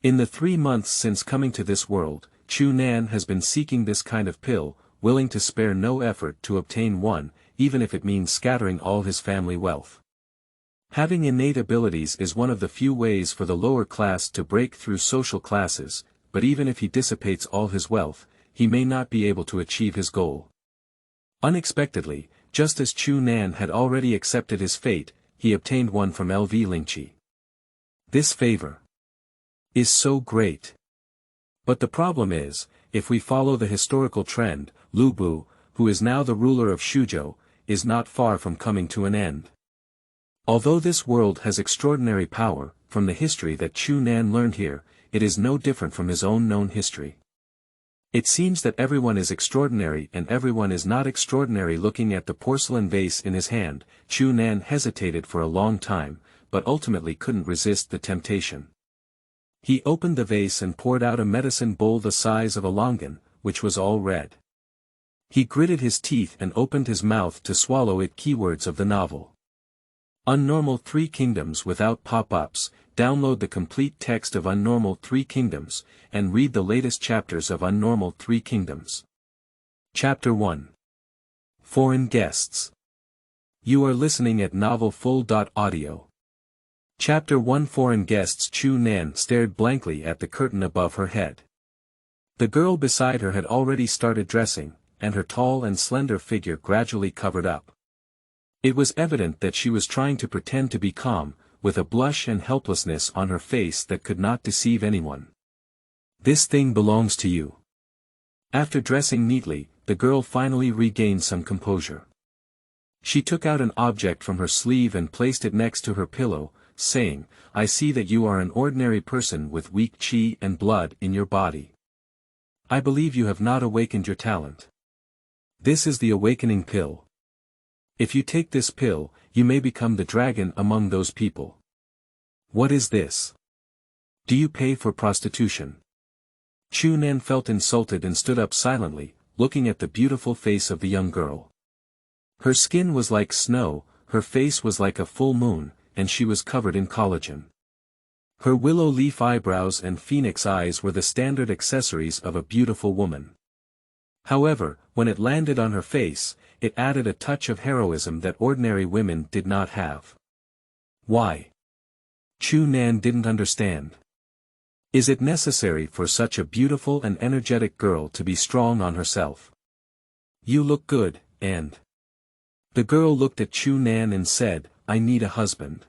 In the 3 months since coming to this world, Chu Nan has been seeking this kind of pill, willing to spare no effort to obtain one, even if it means scattering all his family wealth. Having innate abilities is one of the few ways for the lower class to break through social classes, but even if he dissipates all his wealth, he may not be able to achieve his goal. Unexpectedly, just as Chu Nan had already accepted his fate, he obtained one from Lv Lingqi. This favor is so great. But the problem is, if we follow the historical trend, Lu Bu, who is now the ruler of Xuzhou, is not far from coming to an end. Although this world has extraordinary power, from the history that Chu Nan learned here, it is no different from his own known history. It seems that everyone is extraordinary and everyone is not extraordinary. Looking at the porcelain vase in his hand, Chu Nan hesitated for a long time, but ultimately couldn't resist the temptation. He opened the vase and poured out a medicine bowl the size of a longan, which was all red. He gritted his teeth and opened his mouth to swallow it. Keywords of the novel. Unnormal 3 Kingdoms without pop-ups. Download the complete text of Unnormal 3 Kingdoms, and read the latest chapters of Unnormal 3 Kingdoms. Chapter 1. Foreign Guests. You are listening at novelfull.audio. Chapter 1. Foreign Guests. Chu Nan stared blankly at the curtain above her head. The girl beside her had already started dressing, and her tall and slender figure gradually covered up. It was evident that she was trying to pretend to be calm, with a blush and helplessness on her face that could not deceive anyone. This thing belongs to you. After dressing neatly, the girl finally regained some composure. She took out an object from her sleeve and placed it next to her pillow, saying, I see that you are an ordinary person with weak qi and blood in your body. I believe you have not awakened your talent. This is the awakening pill. If you take this pill, you may become the dragon among those people. What is this? Do you pay for prostitution? Chu Nan felt insulted and stood up silently, looking at the beautiful face of the young girl. Her skin was like snow, her face was like a full moon, and she was covered in collagen. Her willow leaf eyebrows and phoenix eyes were the standard accessories of a beautiful woman. However, when it landed on her face, it added a touch of heroism that ordinary women did not have. Why? Chu Nan didn't understand. Is it necessary for such a beautiful and energetic girl to be strong on herself? You look good, and... The girl looked at Chu Nan and said, I need a husband.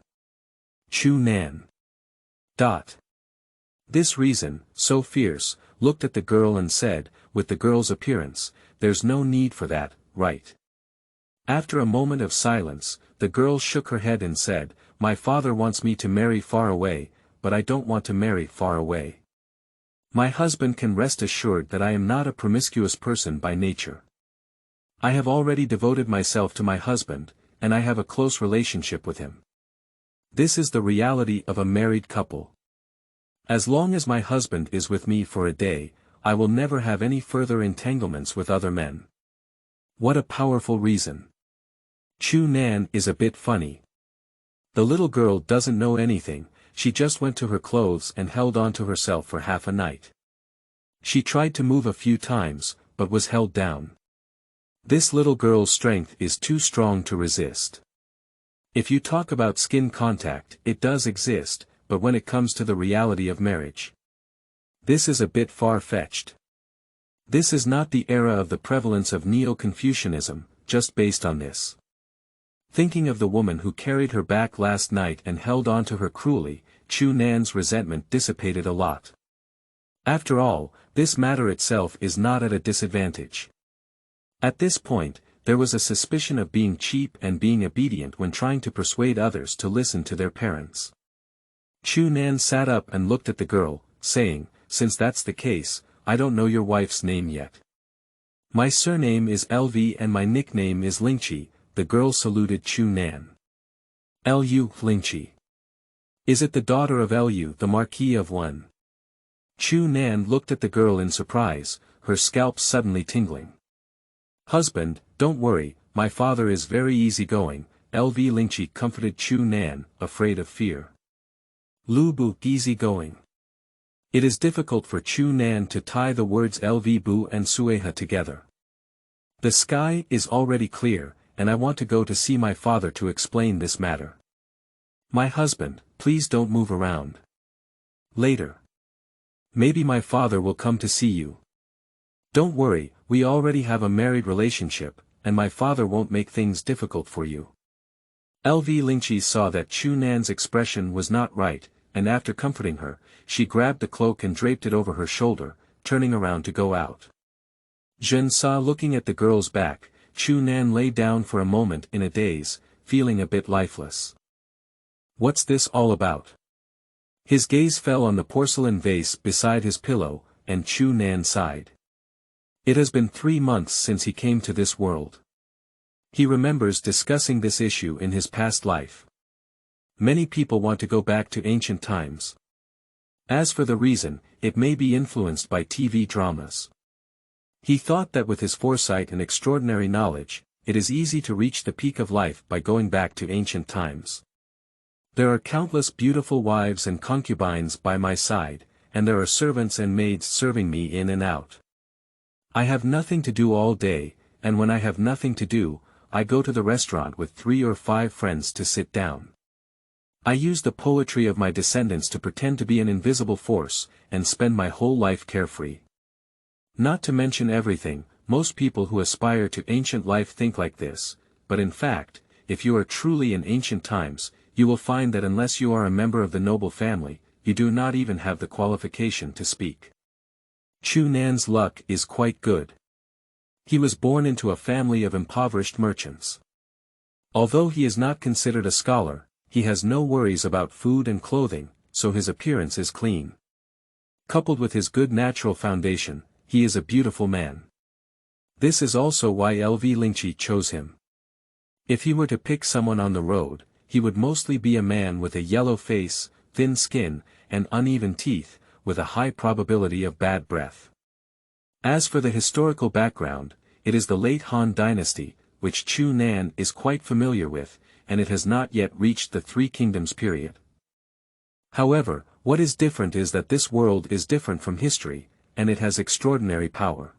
Chu Nan. This reason, so fierce, looked at the girl and said, with the girl's appearance, there's no need for that, right? After a moment of silence, the girl shook her head and said, my father wants me to marry far away, but I don't want to marry far away. My husband can rest assured that I am not a promiscuous person by nature. I have already devoted myself to my husband, and I have a close relationship with him. This is the reality of a married couple. As long as my husband is with me for a day, I will never have any further entanglements with other men. What a powerful reason. Chu Nan is a bit funny. The little girl doesn't know anything, she just went to her clothes and held on to herself for half a night. She tried to move a few times, but was held down. This little girl's strength is too strong to resist. If you talk about skin contact, it does exist, but when it comes to the reality of marriage, this is a bit far-fetched. This is not the era of the prevalence of Neo-Confucianism, just based on this. Thinking of the woman who carried her back last night and held on to her cruelly, Chu Nan's resentment dissipated a lot. After all, this matter itself is not at a disadvantage. At this point, there was a suspicion of being cheap and being obedient when trying to persuade others to listen to their parents. Chu Nan sat up and looked at the girl, saying, since that's the case, I don't know your wife's name yet. My surname is Lv and my nickname is Lingqi, the girl saluted Chu Nan. Lv Lingqi. Is it the daughter of Lu the Marquis of Wen? Chu Nan looked at the girl in surprise, her scalp suddenly tingling. Husband, don't worry, my father is very easygoing, Lv Lingqi comforted Chu Nan, afraid of fear. Lu Bu easygoing. It is difficult for Chu Nan to tie the words Lv Bu and Sueha together. The sky is already clear, and I want to go to see my father to explain this matter. My husband, please don't move around. Later. Maybe my father will come to see you. Don't worry, we already have a married relationship, and my father won't make things difficult for you. Lv Lingqi saw that Chu Nan's expression was not right, and after comforting her, she grabbed the cloak and draped it over her shoulder, turning around to go out. Jin saw looking at the girl's back. Chu Nan lay down for a moment in a daze, feeling a bit lifeless. What's this all about? His gaze fell on the porcelain vase beside his pillow, and Chu Nan sighed. It has been 3 months since he came to this world. He remembers discussing this issue in his past life. Many people want to go back to ancient times. As for the reason, it may be influenced by TV dramas. He thought that with his foresight and extraordinary knowledge, it is easy to reach the peak of life by going back to ancient times. There are countless beautiful wives and concubines by my side, and there are servants and maids serving me in and out. I have nothing to do all day, and when I have nothing to do, I go to the restaurant with 3 or 5 friends to sit down. I use the poetry of my descendants to pretend to be an invisible force, and spend my whole life carefree. Not to mention everything, most people who aspire to ancient life think like this, but in fact, if you are truly in ancient times, you will find that unless you are a member of the noble family, you do not even have the qualification to speak. Chu Nan's luck is quite good. He was born into a family of impoverished merchants. Although he is not considered a scholar, he has no worries about food and clothing, so his appearance is clean. Coupled with his good natural foundation, he is a beautiful man. This is also why Lv Lingqi chose him. If he were to pick someone on the road, he would mostly be a man with a yellow face, thin skin, and uneven teeth, with a high probability of bad breath. As for the historical background, it is the late Han dynasty, which Chu Nan is quite familiar with, and it has not yet reached the 3 Kingdoms period. However, what is different is that this world is different from history, and it has extraordinary power.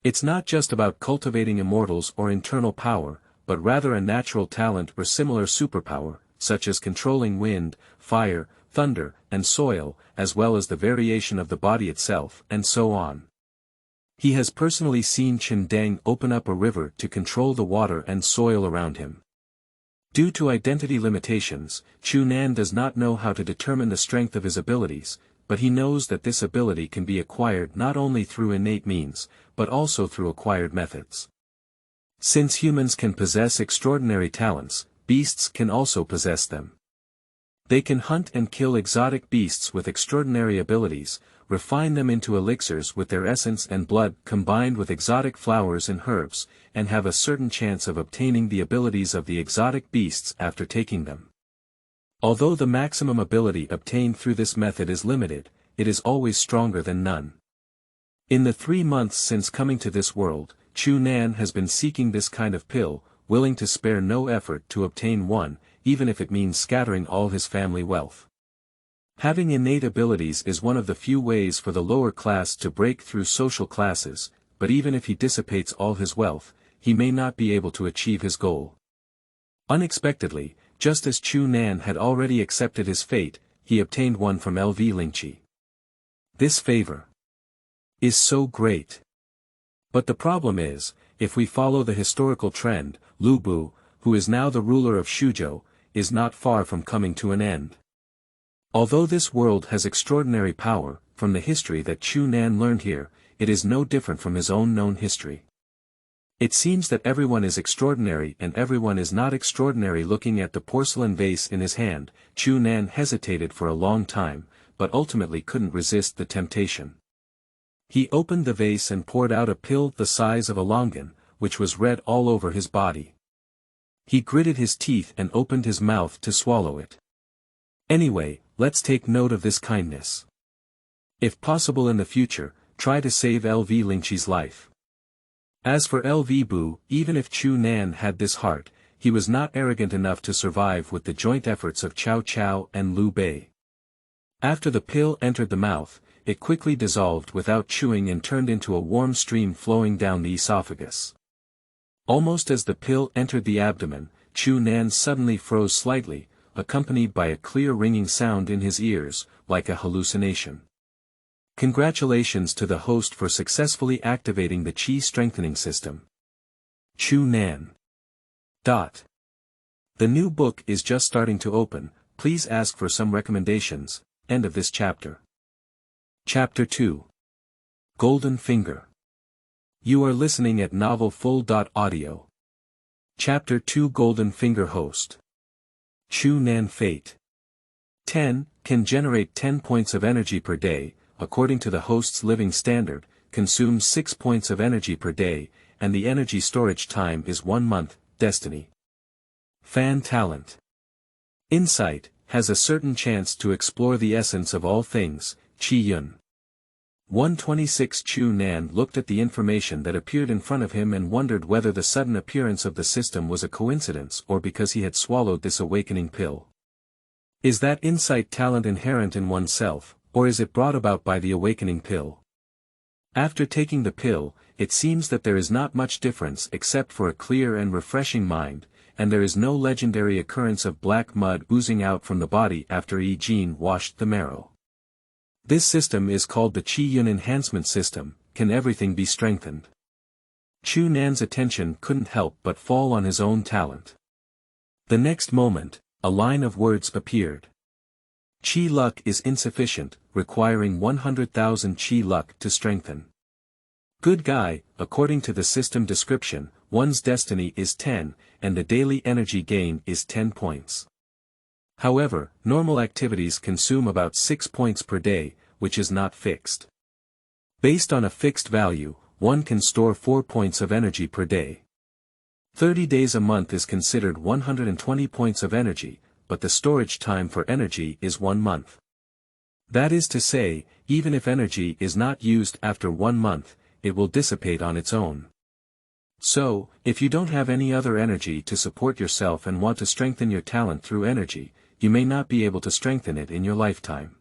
It's not just about cultivating immortals or internal power, but rather a natural talent or similar superpower, such as controlling wind, fire, thunder, and soil, as well as the variation of the body itself, and so on. He has personally seen Qin open up a river to control the water and soil around him. Due to identity limitations, Chu Nan does not know how to determine the strength of his abilities, but he knows that this ability can be acquired not only through innate means, but also through acquired methods. Since humans can possess extraordinary talents, beasts can also possess them. They can hunt and kill exotic beasts with extraordinary abilities, refine them into elixirs with their essence and blood combined with exotic flowers and herbs, and have a certain chance of obtaining the abilities of the exotic beasts after taking them. Although the maximum ability obtained through this method is limited, it is always stronger than none. In the 3 months since coming to this world, Chu Nan has been seeking this kind of pill, willing to spare no effort to obtain one, even if it means scattering all his family wealth. Having innate abilities is one of the few ways for the lower class to break through social classes, but even if he dissipates all his wealth, he may not be able to achieve his goal. Unexpectedly, just as Chu Nan had already accepted his fate, he obtained one from Lv Lingqi. This favor is so great. But the problem is, if we follow the historical trend, Lu Bu, who is now the ruler of Xuzhou, is not far from coming to an end. Although this world has extraordinary power, from the history that Chu Nan learned here, it is no different from his own known history. It seems that everyone is extraordinary and everyone is not extraordinary. Looking at the porcelain vase in his hand, Chu Nan hesitated for a long time, but ultimately couldn't resist the temptation. He opened the vase and poured out a pill the size of a longan, which was red all over his body. He gritted his teeth and opened his mouth to swallow it. Anyway, let's take note of this kindness. If possible in the future, try to save Lv Lingqi's life. As for Lv Bu, even if Chu Nan had this heart, he was not arrogant enough to survive with the joint efforts of Cao Cao and Liu Bei. After the pill entered the mouth, it quickly dissolved without chewing and turned into a warm stream flowing down the esophagus. Almost as the pill entered the abdomen, Chu Nan suddenly froze slightly, accompanied by a clear ringing sound in his ears, like a hallucination. Congratulations to the host for successfully activating the Qi strengthening system. Chu Nan. The new book is just starting to open, please ask for some recommendations. End of this chapter. Chapter 2. Golden Finger. You are listening at novelfull.audio. Chapter 2 Golden Finger Host. Chu Nan Fate. 10, can generate 10 points of energy per day, according to the host's living standard, consumes 6 points of energy per day, and the energy storage time is 1 month, destiny. Fan talent. Insight, has a certain chance to explore the essence of all things, Qi Yun. 126 Chu Nan looked at the information that appeared in front of him and wondered whether the sudden appearance of the system was a coincidence or because he had swallowed this awakening pill. Is that insight talent inherent in oneself, or is it brought about by the awakening pill? After taking the pill, it seems that there is not much difference except for a clear and refreshing mind, and there is no legendary occurrence of black mud oozing out from the body after Jin washed the marrow. This system is called the Qi Yun Enhancement System. Can everything be strengthened? Chu Nan's attention couldn't help but fall on his own talent. The next moment, a line of words appeared. Qi luck is insufficient, requiring 100,000 Qi luck to strengthen. Good guy, according to the system description, one's destiny is 10, and the daily energy gain is 10 points. However, normal activities consume about 6 points per day, which is not fixed. Based on a fixed value, one can store 4 points of energy per day. 30 days a month is considered 120 points of energy, but the storage time for energy is 1 month. That is to say, even if energy is not used after 1 month, it will dissipate on its own. So, if you don't have any other energy to support yourself and want to strengthen your talent through energy, you may not be able to strengthen it in your lifetime.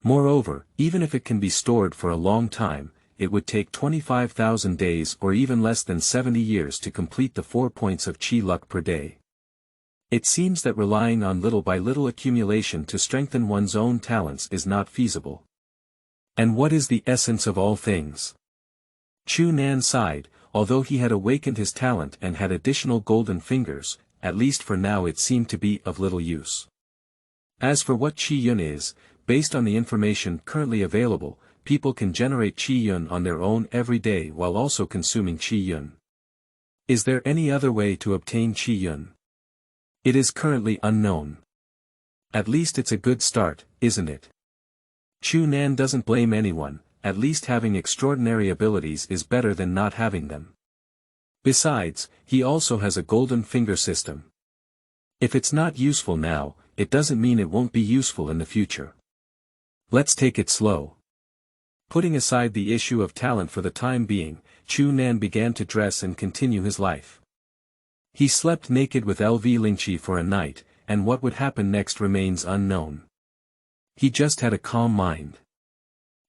Moreover, even if it can be stored for a long time, it would take 25,000 days or even less than 70 years to complete the 4 points of Qi luck per day. It seems that relying on little by little accumulation to strengthen one's own talents is not feasible. And what is the essence of all things? Chu Nan sighed. Although he had awakened his talent and had additional golden fingers, at least for now it seemed to be of little use. As for what Qi Yun is, based on the information currently available, people can generate Qi Yun on their own every day while also consuming Qi Yun. Is there any other way to obtain Qi Yun? It is currently unknown. At least it's a good start, isn't it? Chu Nan doesn't blame anyone. At least having extraordinary abilities is better than not having them. Besides, he also has a golden finger system. If it's not useful now, it doesn't mean it won't be useful in the future. Let's take it slow. Putting aside the issue of talent for the time being, Chu Nan began to dress and continue his life. He slept naked with Lv Lingqi for a night, and what would happen next remains unknown. He just had a calm mind.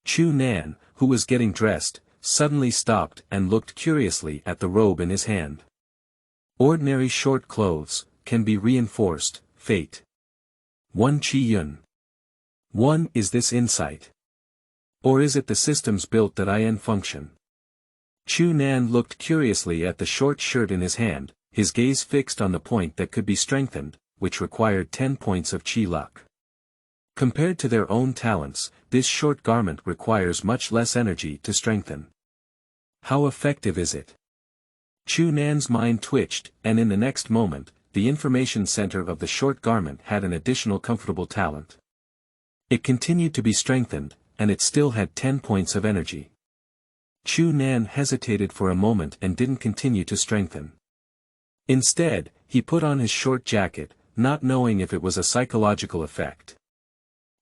Chu Nan, who was getting dressed, suddenly stopped and looked curiously at the robe in his hand. Ordinary short clothes, can be reinforced, fate. 1 Qi Yun. 1 Is this insight? Or is it the systems built that in function? Chu Nan looked curiously at the short shirt in his hand, his gaze fixed on the point that could be strengthened, which required 10 points of Qi luck. Compared to their own talents, this short garment requires much less energy to strengthen. How effective is it? Chu Nan's mind twitched, and in the next moment, the information center of the short garment had an additional comfortable talent. It continued to be strengthened, and it still had 10 points of energy. Chu Nan hesitated for a moment and didn't continue to strengthen. Instead, he put on his short jacket, not knowing if it was a psychological effect.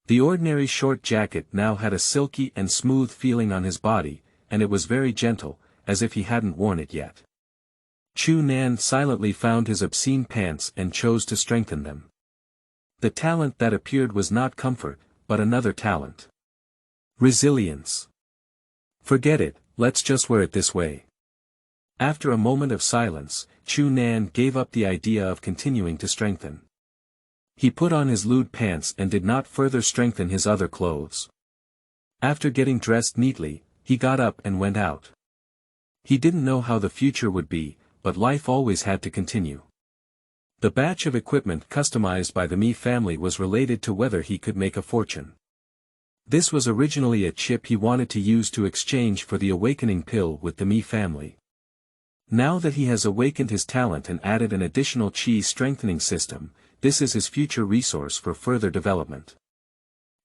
The ordinary short jacket now had a silky and smooth feeling on his body, and it was very gentle, as if he hadn't worn it yet. Chu Nan silently found his obscene pants and chose to strengthen them. The talent that appeared was not comfort, but another talent. Resilience. Forget it, let's just wear it this way. After a moment of silence, Chu Nan gave up the idea of continuing to strengthen. He put on his lewd pants and did not further strengthen his other clothes. After getting dressed neatly, he got up and went out. He didn't know how the future would be, but life always had to continue. The batch of equipment customized by the Mi family was related to whether he could make a fortune. This was originally a chip he wanted to use to exchange for the awakening pill with the Mi family. Now that he has awakened his talent and added an additional chi strengthening system, this is his future resource for further development.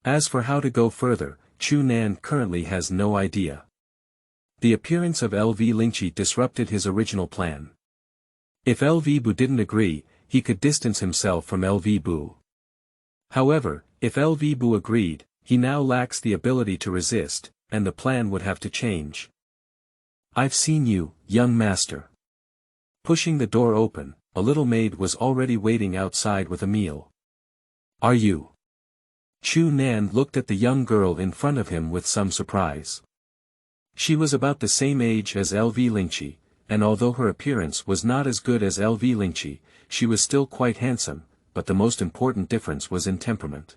As for how to go further, Chu Nan currently has no idea. The appearance of Lv Lingqi disrupted his original plan. If Lv Bu didn't agree, he could distance himself from Lv Bu. However, if Lv Bu agreed, he now lacks the ability to resist, and the plan would have to change. I've seen you, young master. Pushing the door open, a little maid was already waiting outside with a meal. Are you? Chu Nan looked at the young girl in front of him with some surprise. She was about the same age as Lv Lingqi, and although her appearance was not as good as Lv Lingqi, she was still quite handsome, but the most important difference was in temperament.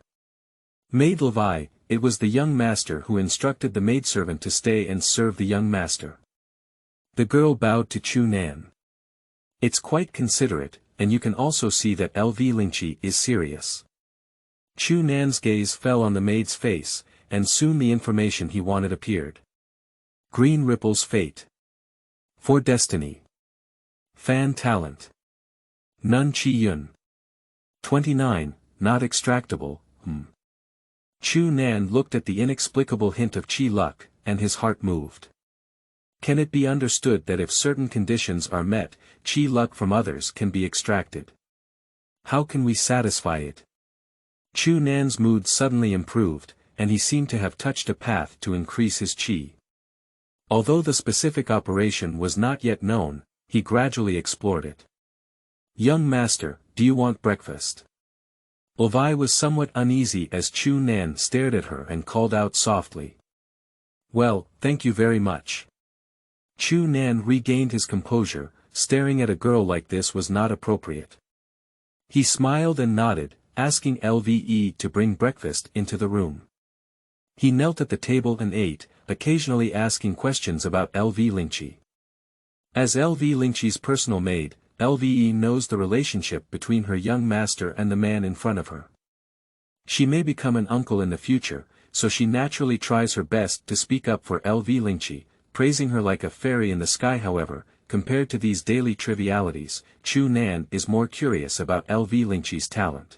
Maid Levi, it was the young master who instructed the maidservant to stay and serve the young master. The girl bowed to Chu Nan. It's quite considerate, and you can also see that Lv Lingqi is serious. Chu Nan's gaze fell on the maid's face, and soon the information he wanted appeared. Green Ripple's fate. For destiny. Fan talent. Nun Chi Yun. 29, not extractable, Chu Nan looked at the inexplicable hint of chi luck, and his heart moved. Can it be understood that if certain conditions are met, chi luck from others can be extracted? How can we satisfy it? Chu Nan's mood suddenly improved, and he seemed to have touched a path to increase his chi. Although the specific operation was not yet known, he gradually explored it. Young master, do you want breakfast? Levi was somewhat uneasy as Chu Nan stared at her and called out softly. Well, thank you very much. Chu Nan regained his composure, staring at a girl like this was not appropriate. He smiled and nodded, asking Lve to bring breakfast into the room. He knelt at the table and ate, occasionally asking questions about Lv Lingqi. As Lv Lingqi's personal maid, Lve knows the relationship between her young master and the man in front of her. She may become an uncle in the future, so she naturally tries her best to speak up for Lv Lingqi, praising her like a fairy in the sky. However, compared to these daily trivialities, Chu Nan is more curious about Lv Lingqi's talent.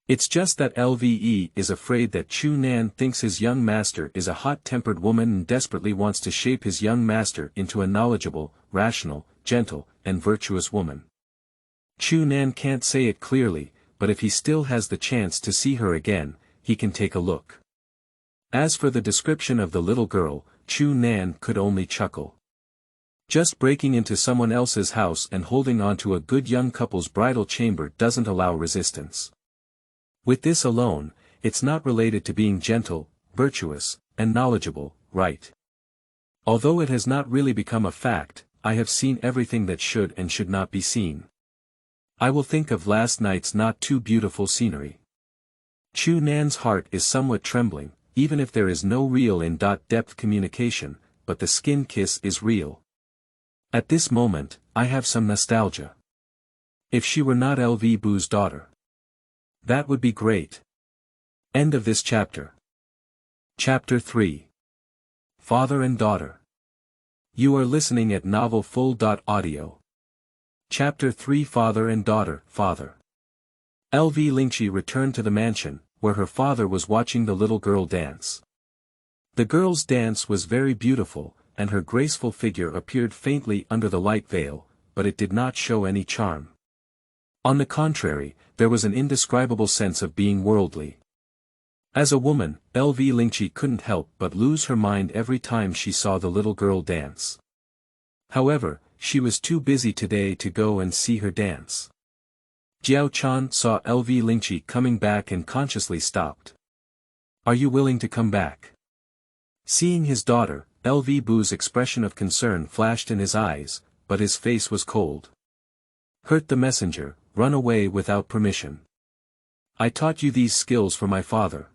It's just that Lve is afraid that Chu Nan thinks his young master is a hot-tempered woman and desperately wants to shape his young master into a knowledgeable, rational, gentle, and virtuous woman. Chu Nan can't say it clearly, but if he still has the chance to see her again, he can take a look. As for the description of the little girl, Chu Nan could only chuckle. Just breaking into someone else's house and holding on to a good young couple's bridal chamber doesn't allow resistance. With this alone, it's not related to being gentle, virtuous, and knowledgeable, right? Although it has not really become a fact, I have seen everything that should and should not be seen. I will think of last night's not too beautiful scenery. Chu Nan's heart is somewhat trembling, even if there is no real in-depth communication, but the skin kiss is real. At this moment, I have some nostalgia. If she were not Lv Bu's daughter. That would be great. End of this chapter. Chapter 3. Father and Daughter. You are listening at novelfull.audio. Chapter 3. Father and Daughter. Father. Lv Lingqi returned to the mansion, where her father was watching the little girl dance. The girl's dance was very beautiful, and her graceful figure appeared faintly under the light veil, but it did not show any charm. On the contrary, there was an indescribable sense of being worldly. As a woman, Lv Lingqi couldn't help but lose her mind every time she saw the little girl dance. However, she was too busy today to go and see her dance. Jiao Chan saw Lv Lingqi coming back and consciously stopped. Are you willing to come back? Seeing his daughter, Lv Bu's expression of concern flashed in his eyes, but his face was cold. Hurt the messenger, run away without permission. I taught you these skills for my father.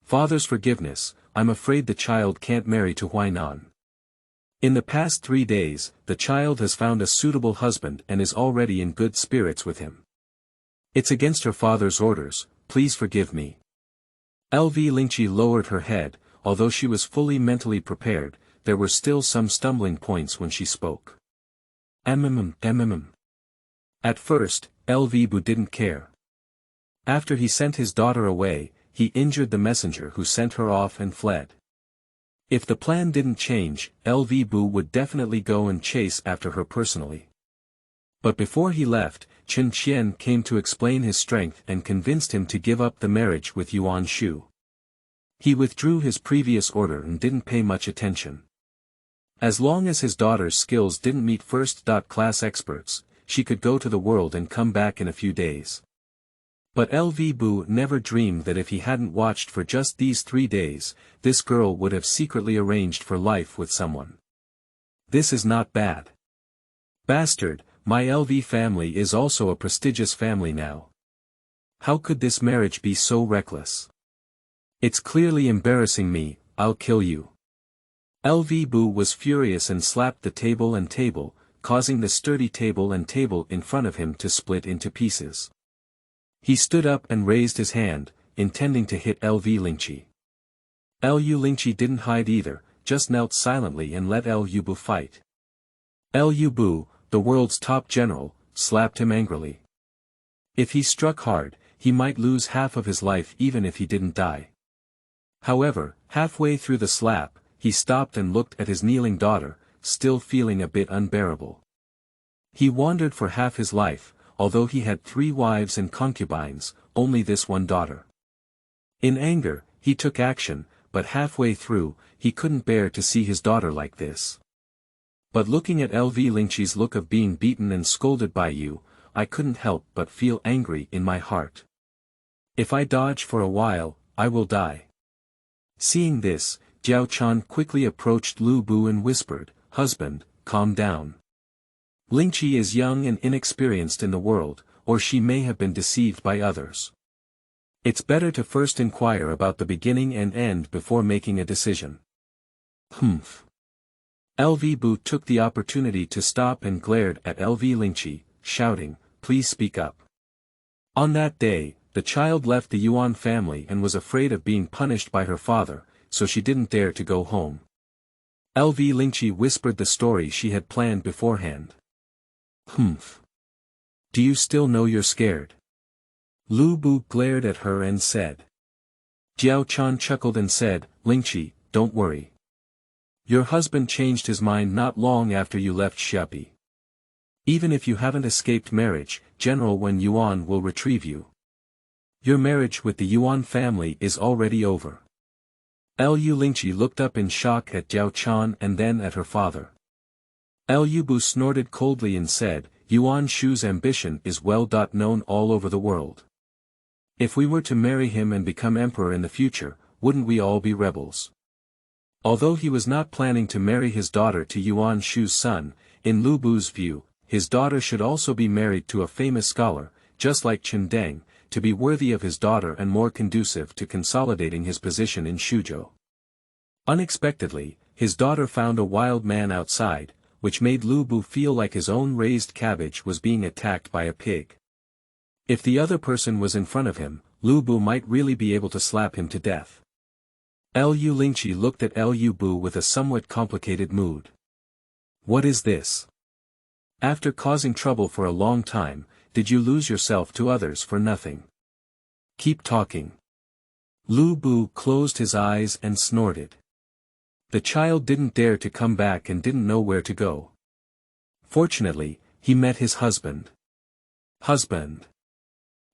Father's forgiveness, I'm afraid the child can't marry to Huainan. In the past 3 days, the child has found a suitable husband and is already in good spirits with him. It's against her father's orders, please forgive me. Lv Lingqi lowered her head, although she was fully mentally prepared, there were still some stumbling points when she spoke. At first, Lv Bu didn't care. After he sent his daughter away, he injured the messenger who sent her off and fled. If the plan didn't change, Lv Bu would definitely go and chase after her personally. But before he left, Chen Qian came to explain his strength and convinced him to give up the marriage with Yuan Shu. He withdrew his previous order and didn't pay much attention. As long as his daughter's skills didn't meet first-class experts, she could go to the world and come back in a few days. But Lv Bu never dreamed that if he hadn't watched for just these 3 days, this girl would have secretly arranged for life with someone. This is not bad. Bastard, my Lv family is also a prestigious family now. How could this marriage be so reckless? It's clearly embarrassing me, I'll kill you. Lv Bu was furious and slapped the table, causing the sturdy table in front of him to split into pieces. He stood up and raised his hand, intending to hit Lv Lingqi. Lv Lingqi didn't hide either, just knelt silently and let Lv Bu fight. Lv Bu, the world's top general, slapped him angrily. If he struck hard, he might lose half of his life even if he didn't die. However, halfway through the slap, he stopped and looked at his kneeling daughter, still feeling a bit unbearable. He wandered for half his life, although he had 3 wives and concubines, only this one daughter. In anger, he took action, but halfway through, he couldn't bear to see his daughter like this. But looking at Lv Lingqi's look of being beaten and scolded by you, I couldn't help but feel angry in my heart. If I dodge for a while, I will die. Seeing this, Jiao Chan quickly approached Lu Bu and whispered, "Husband, calm down. Lingqi is young and inexperienced in the world, or she may have been deceived by others. It's better to first inquire about the beginning and end before making a decision." Lv Bu took the opportunity to stop and glared at Lv Lingqi, shouting, "Please speak up." On that day, the child left the Yuan family and was afraid of being punished by her father, so she didn't dare to go home. Lv Lingqi whispered the story she had planned beforehand. Do you still know you're scared? Lu Bu glared at her and said. Jiao Chan chuckled and said, "Lingqi, don't worry. Your husband changed his mind not long after you left Xiapi. Even if you haven't escaped marriage, General Wen Yuan will retrieve you. Your marriage with the Yuan family is already over." Lv Lingqi looked up in shock at Jiao Chan and then at her father. Lv Bu snorted coldly and said, "Yuan Shu's ambition is well known all over the world. If we were to marry him and become emperor in the future, wouldn't we all be rebels?" Although he was not planning to marry his daughter to Yuan Shu's son, in Lu Bu's view, his daughter should also be married to a famous scholar, just like Chen Deng, to be worthy of his daughter and more conducive to consolidating his position in Xuzhou. Unexpectedly, his daughter found a wild man outside, which made Lu Bu feel like his own raised cabbage was being attacked by a pig. If the other person was in front of him, Lu Bu might really be able to slap him to death. Lv Lingqi looked at Lv Bu with a somewhat complicated mood. What is this? After causing trouble for a long time, did you lose yourself to others for nothing? Keep talking. Lu Bu closed his eyes and snorted. The child didn't dare to come back and didn't know where to go. Fortunately, he met his husband.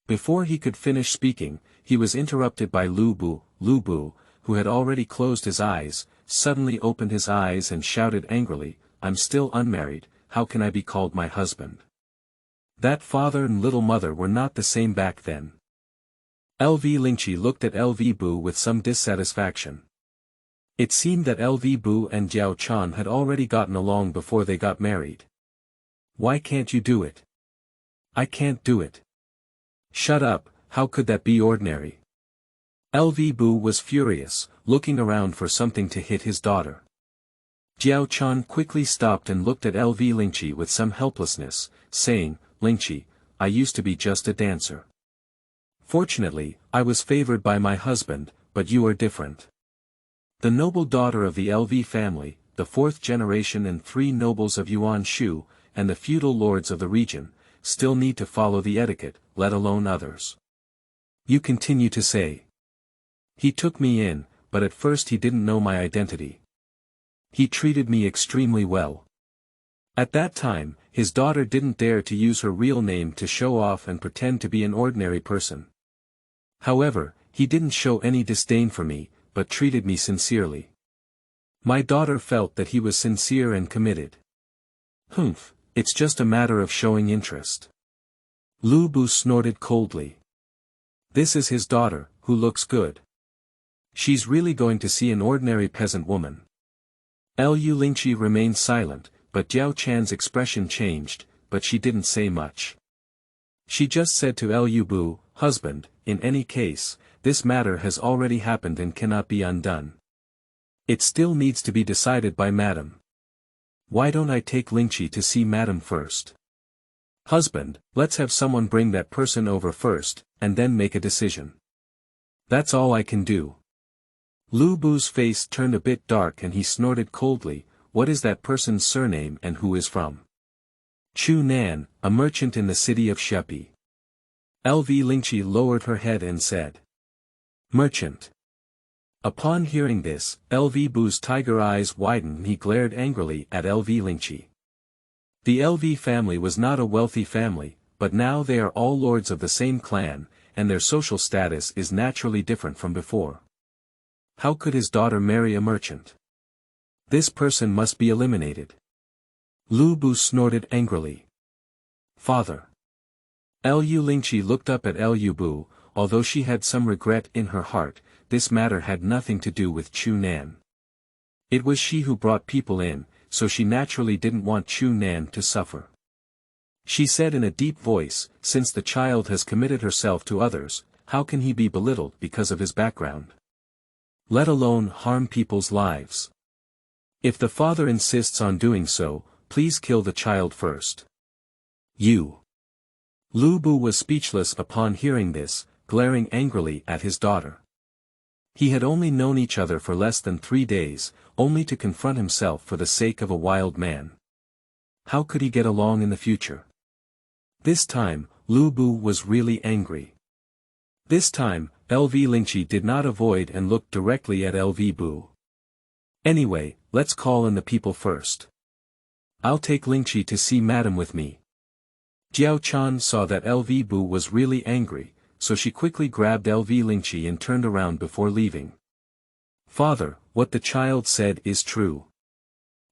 Before he could finish speaking, he was interrupted by Lu Bu. Lu Bu, who had already closed his eyes, suddenly opened his eyes and shouted angrily, "I'm still unmarried, how can I be called my husband? That father and little mother were not the same back then." Lv Lingqi looked at Lv Bu with some dissatisfaction. It seemed that Lv Bu and Jiao Chan had already gotten along before they got married. Why can't you do it? I can't do it. Shut up, how could that be ordinary? Lv Bu was furious, looking around for something to hit his daughter. Jiao Chan quickly stopped and looked at Lv Lingqi with some helplessness, saying, Lingqi, I used to be just a dancer. Fortunately, I was favored by my husband, but you are different. The noble daughter of the Lv family, the fourth generation and 3 nobles of Yuan Shu, and the feudal lords of the region, still need to follow the etiquette, let alone others. You continue to say. He took me in, but at first he didn't know my identity. He treated me extremely well. At that time, his daughter didn't dare to use her real name to show off and pretend to be an ordinary person. However, he didn't show any disdain for me, but treated me sincerely. My daughter felt that he was sincere and committed. Humph, it's just a matter of showing interest. Lu Bu snorted coldly. This is his daughter, who looks good. She's really going to see an ordinary peasant woman. Lv Lingqi remained silent, but Jiao Chan's expression changed, but she didn't say much. She just said to Lv Bu, husband, in any case, this matter has already happened and cannot be undone. It still needs to be decided by Madam. Why don't I take Lingqi to see Madam first? Husband, let's have someone bring that person over first, and then make a decision. That's all I can do. Lu Bu's face turned a bit dark and he snorted coldly, what is that person's surname and who is from? Chu Nan, a merchant in the city of Shepi. Lv Lingqi lowered her head and said. Merchant. Upon hearing this, Lv Bu's tiger eyes widened and he glared angrily at Lv Lingqi. The Lv family was not a wealthy family, but now they are all lords of the same clan, and their social status is naturally different from before. How could his daughter marry a merchant? This person must be eliminated. Lu Bu snorted angrily. Father. Lv Lingqi looked up at Lv Bu, although she had some regret in her heart, this matter had nothing to do with Chu Nan. It was she who brought people in, so she naturally didn't want Chu Nan to suffer. She said in a deep voice, since the child has committed herself to others, how can he be belittled because of his background? Let alone harm people's lives. If the father insists on doing so, please kill the child first. You. Lu Bu was speechless upon hearing this, glaring angrily at his daughter. He had only known each other for less than 3 days, only to confront himself for the sake of a wild man. How could he get along in the future? This time, Lu Bu was really angry. This time, Lv Lingqi did not avoid and looked directly at Lv Bu. Anyway, let's call in the people first. I'll take Lingqi to see Madam with me. Jiao Chan saw that Lv Bu was really angry, so she quickly grabbed Lv Lingqi and turned around before leaving. Father, what the child said is true.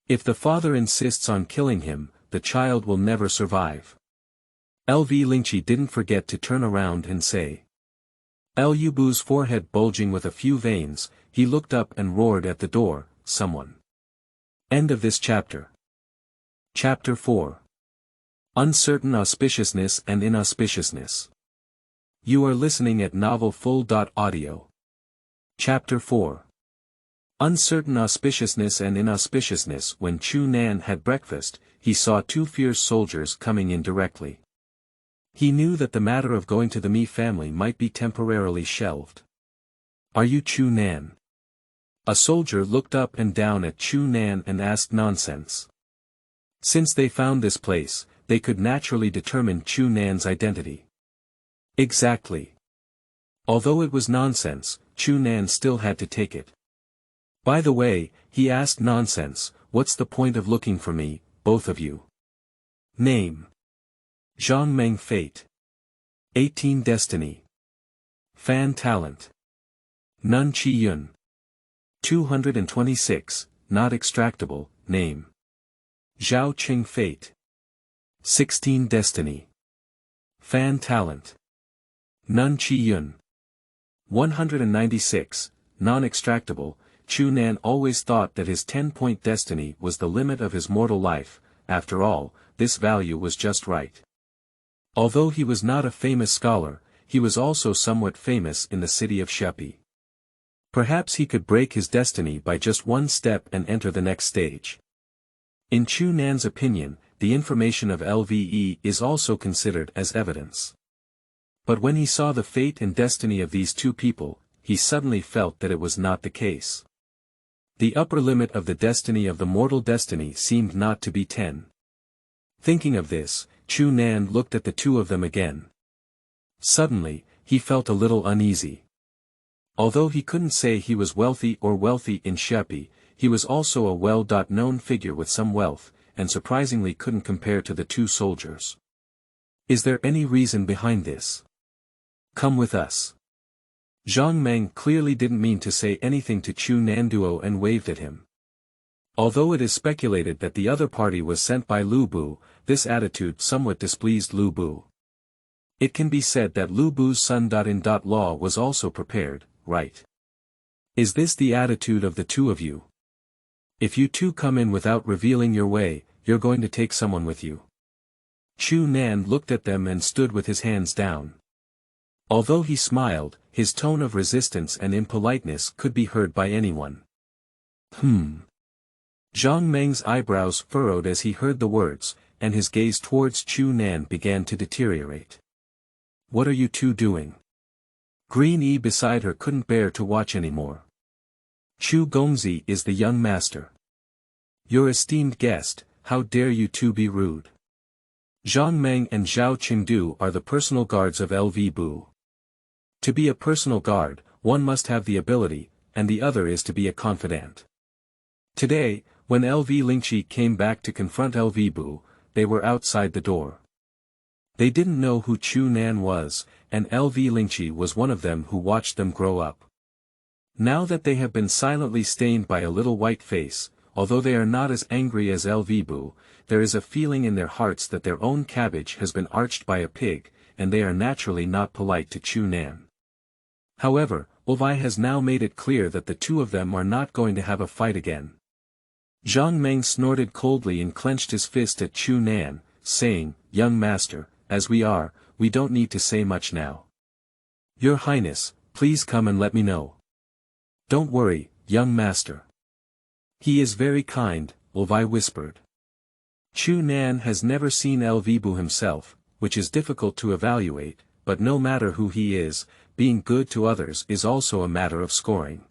If the father insists on killing him, the child will never survive. Lv Lingqi didn't forget to turn around and say. Lv Bu's forehead bulging with a few veins, he looked up and roared at the door, someone. End of this chapter. Chapter 4. Uncertain auspiciousness and inauspiciousness. You are listening at novelfull.audio. Chapter 4. Uncertain auspiciousness and inauspiciousness. When Chu Nan had breakfast, he saw 2 fierce soldiers coming in directly. He knew that the matter of going to the Mi family might be temporarily shelved. Are you Chu Nan? A soldier looked up and down at Chu Nan and asked nonsense. Since they found this place, they could naturally determine Chu Nan's identity. Exactly. Although it was nonsense, Chu Nan still had to take it. By the way, he asked nonsense, what's the point of looking for me, both of you? Name. Zhang Meng Fate. 18 Destiny. Fan Talent. Nun Chi Yun. 226, Not Extractable, Name. Zhao Qing Fate. 16 Destiny. Fan Talent. Nun Chi Yun. 196. Non-extractable. Chu Nan always thought that his 10-point destiny was the limit of his mortal life. After all, this value was just right. Although he was not a famous scholar, he was also somewhat famous in the city of Shepi. Perhaps he could break his destiny by just one step and enter the next stage. In Chu Nan's opinion, the information of Lve is also considered as evidence. But when he saw the fate and destiny of these two people, he suddenly felt that it was not the case. The upper limit of the destiny of the mortal destiny seemed not to be 10. Thinking of this, Chu Nan looked at the two of them again. Suddenly, he felt a little uneasy. Although he couldn't say he was wealthy in Shepi, he was also a well-known figure with some wealth, and surprisingly couldn't compare to the two soldiers. Is there any reason behind this? Come with us. Zhang Meng clearly didn't mean to say anything to Chu Nan Duo and waved at him. Although it is speculated that the other party was sent by Lu Bu, this attitude somewhat displeased Lu Bu. It can be said that Lu Bu's son-in-law was also prepared, right? Is this the attitude of the two of you? If you two come in without revealing your way, you're going to take someone with you. Chu Nan looked at them and stood with his hands down. Although he smiled, his tone of resistance and impoliteness could be heard by anyone. Zhang Meng's eyebrows furrowed as he heard the words, and his gaze towards Chu Nan began to deteriorate. What are you two doing? Green E beside her couldn't bear to watch anymore. Chu Gongzi is the young master. Your esteemed guest, how dare you two be rude? Zhang Meng and Zhao Qingdu are the personal guards of Lv Bu. To be a personal guard, one must have the ability, and the other is to be a confidant. Today, when Lv Lingqi came back to confront Lv Bu, they were outside the door. They didn't know who Chu Nan was, and Lv Lingqi was one of them who watched them grow up. Now that they have been silently stained by a little white face, although they are not as angry as Lv Bu, there is a feeling in their hearts that their own cabbage has been arched by a pig, and they are naturally not polite to Chu Nan. However, Lvi has now made it clear that the two of them are not going to have a fight again. Zhang Meng snorted coldly and clenched his fist at Chu Nan, saying, Young master, as we are, we don't need to say much now. Your Highness, please come and let me know. Don't worry, young master. He is very kind, Lvi whispered. Chu Nan has never seen Lv Bu himself, which is difficult to evaluate, but no matter who he is, being good to others is also a matter of scoring.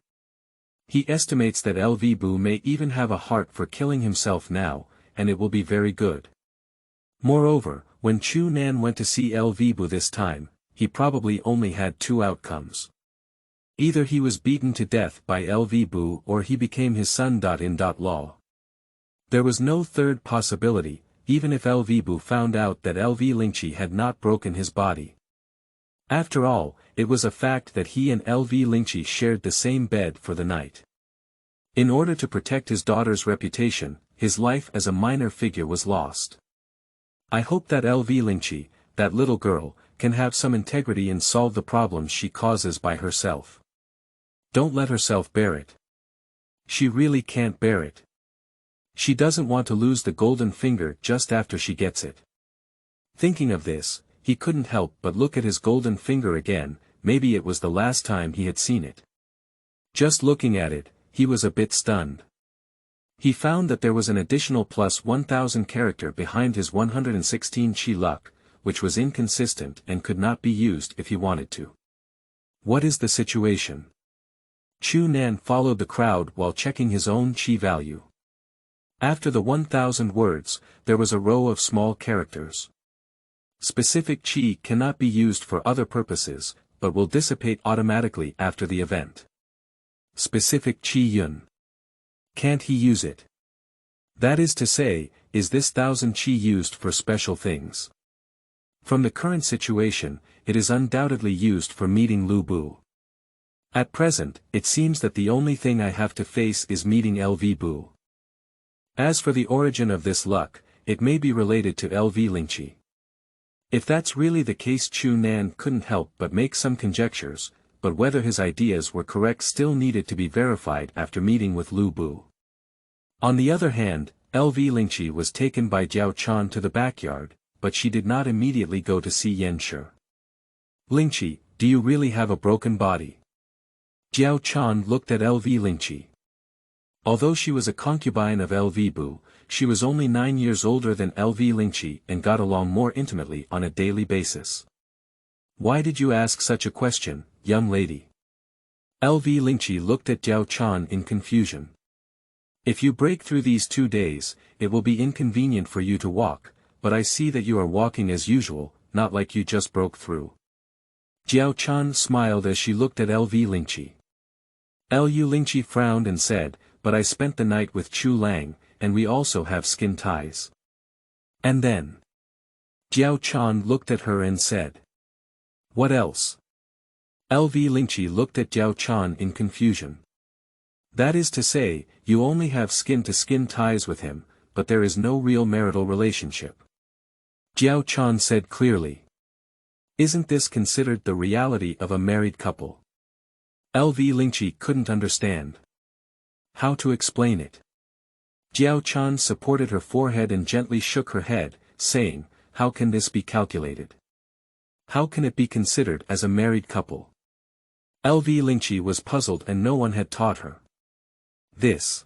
He estimates that Lv Bu may even have a heart for killing himself now, and it will be very good. Moreover, when Chu Nan went to see Lv Bu this time, he probably only had two outcomes. Either he was beaten to death by Lv Bu or he became his son-in-law. There was no third possibility, even if Lv Bu found out that Lv Lingqi had not broken his body. After all, it was a fact that he and Lv Lingqi shared the same bed for the night. In order to protect his daughter's reputation, his life as a minor figure was lost. I hope that Lv Lingqi, that little girl, can have some integrity and solve the problems she causes by herself. Don't let herself bear it. She really can't bear it. She doesn't want to lose the golden finger just after she gets it. Thinking of this, he couldn't help but look at his golden finger again, maybe it was the last time he had seen it. Just looking at it, he was a bit stunned. He found that there was an additional plus 1000 character behind his 116 chi luck, which was inconsistent and could not be used if he wanted to. What is the situation? Chu Nan followed the crowd while checking his own chi value. After the 1000 words, there was a row of small characters. Specific chi cannot be used for other purposes, but will dissipate automatically after the event. Specific chi yun. Can't he use it? That is to say, is this 1000 chi used for special things? From the current situation, it is undoubtedly used for meeting Lu Bu. At present, it seems that the only thing I have to face is meeting Lv Bu. As for the origin of this luck, it may be related to Lv Lingqi. If that's really the case, Chu Nan couldn't help but make some conjectures, but whether his ideas were correct still needed to be verified after meeting with Lu Bu. On the other hand, Lv Lingqi was taken by Jiao Chan to the backyard, but she did not immediately go to see Yan Shi. "Lingqi, do you really have a broken body?" Jiao Chan looked at Lv Lingqi. Although she was a concubine of Lv Bu, she was only 9 years older than Lv Lingqi and got along more intimately on a daily basis. "Why did you ask such a question, young lady?" Lv Lingqi looked at Jiao Chan in confusion. "If you break through these 2 days, it will be inconvenient for you to walk, but I see that you are walking as usual, not like you just broke through." Jiao Chan smiled as she looked at Lv Lingqi. Lu Lingqi frowned and said, "But I spent the night with Chu Lang, and we also have skin ties." "And then?" Jiao Chan looked at her and said. "What else?" Lv Lingqi looked at Jiao Chan in confusion. "That is to say, you only have skin-to-skin ties with him, but there is no real marital relationship." Jiao Chan said clearly. "Isn't this considered the reality of a married couple?" Lv Lingqi couldn't understand how to explain it. Jiao Chan supported her forehead and gently shook her head, saying, "How can this be calculated? How can it be considered as a married couple?" Lv Lingqi was puzzled and no one had taught her. "This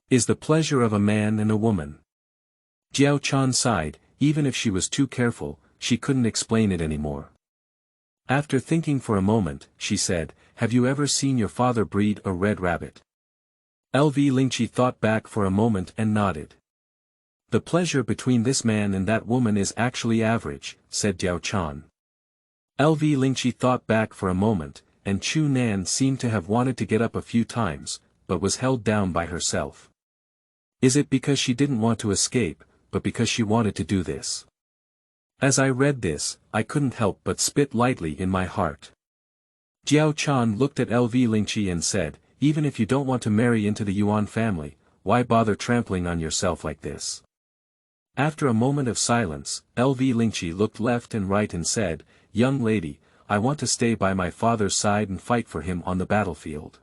is the pleasure of a man and a woman." Jiao Chan sighed. Even if she was too careful, she couldn't explain it anymore. After thinking for a moment, she said, "Have you ever seen your father breed a red rabbit?" Lv Lingqi thought back for a moment and nodded. "The pleasure between this man and that woman is actually average," said Jiao Chan. Lv Lingqi thought back for a moment, and Chu Nan seemed to have wanted to get up a few times, but was held down by herself. Is it because she didn't want to escape, but because she wanted to do this? As I read this, I couldn't help but spit lightly in my heart. Jiao Chan looked at Lv Lingqi and said, "Even if you don't want to marry into the Yuan family, why bother trampling on yourself like this?" After a moment of silence, Lv Lingqi looked left and right and said, "Young lady, I want to stay by my father's side and fight for him on the battlefield.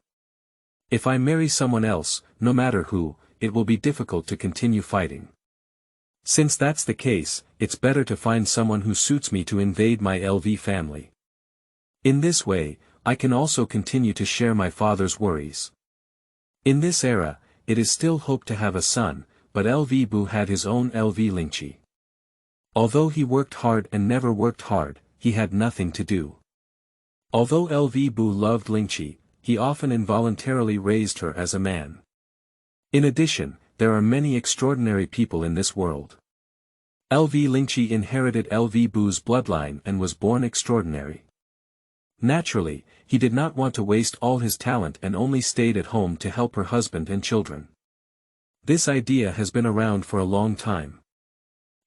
If I marry someone else, no matter who, it will be difficult to continue fighting. Since that's the case, it's better to find someone who suits me to invade my Lv family. In this way, I can also continue to share my father's worries." In this era, it is still hoped to have a son, but Lv Bu had his own Lv Lingqi. Although he worked hard and never worked hard, he had nothing to do. Although Lv Bu loved Lingqi, he often involuntarily raised her as a man. In addition, there are many extraordinary people in this world. Lv Lingqi inherited Lv Bu's bloodline and was born extraordinary. Naturally, he did not want to waste all his talent and only stayed at home to help her husband and children. This idea has been around for a long time.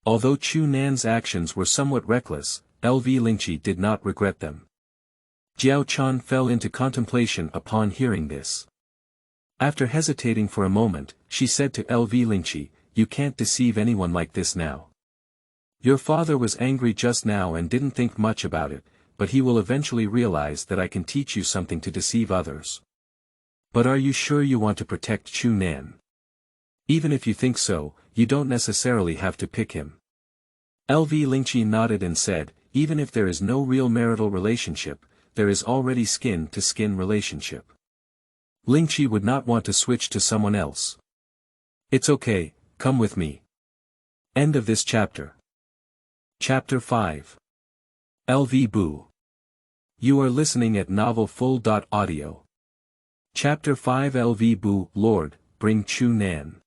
Although Chu Nan's actions were somewhat reckless, Lv Lingqi did not regret them. Jiao Chan fell into contemplation upon hearing this. After hesitating for a moment, she said to Lv Lingqi, "You can't deceive anyone like this now. Your father was angry just now and didn't think much about it, but he will eventually realize that I can teach you something to deceive others. But are you sure you want to protect Chu Nan? Even if you think so, you don't necessarily have to pick him." Lv Lingqi nodded and said, "Even if there is no real marital relationship, there is already skin-to-skin relationship. Lingqi would not want to switch to someone else. It's okay, come with me." End of this chapter. Chapter 5. Lv Bu. You are listening at novelfull.audio. Chapter 5. Lv Bu. Lord, bring Chu Nan.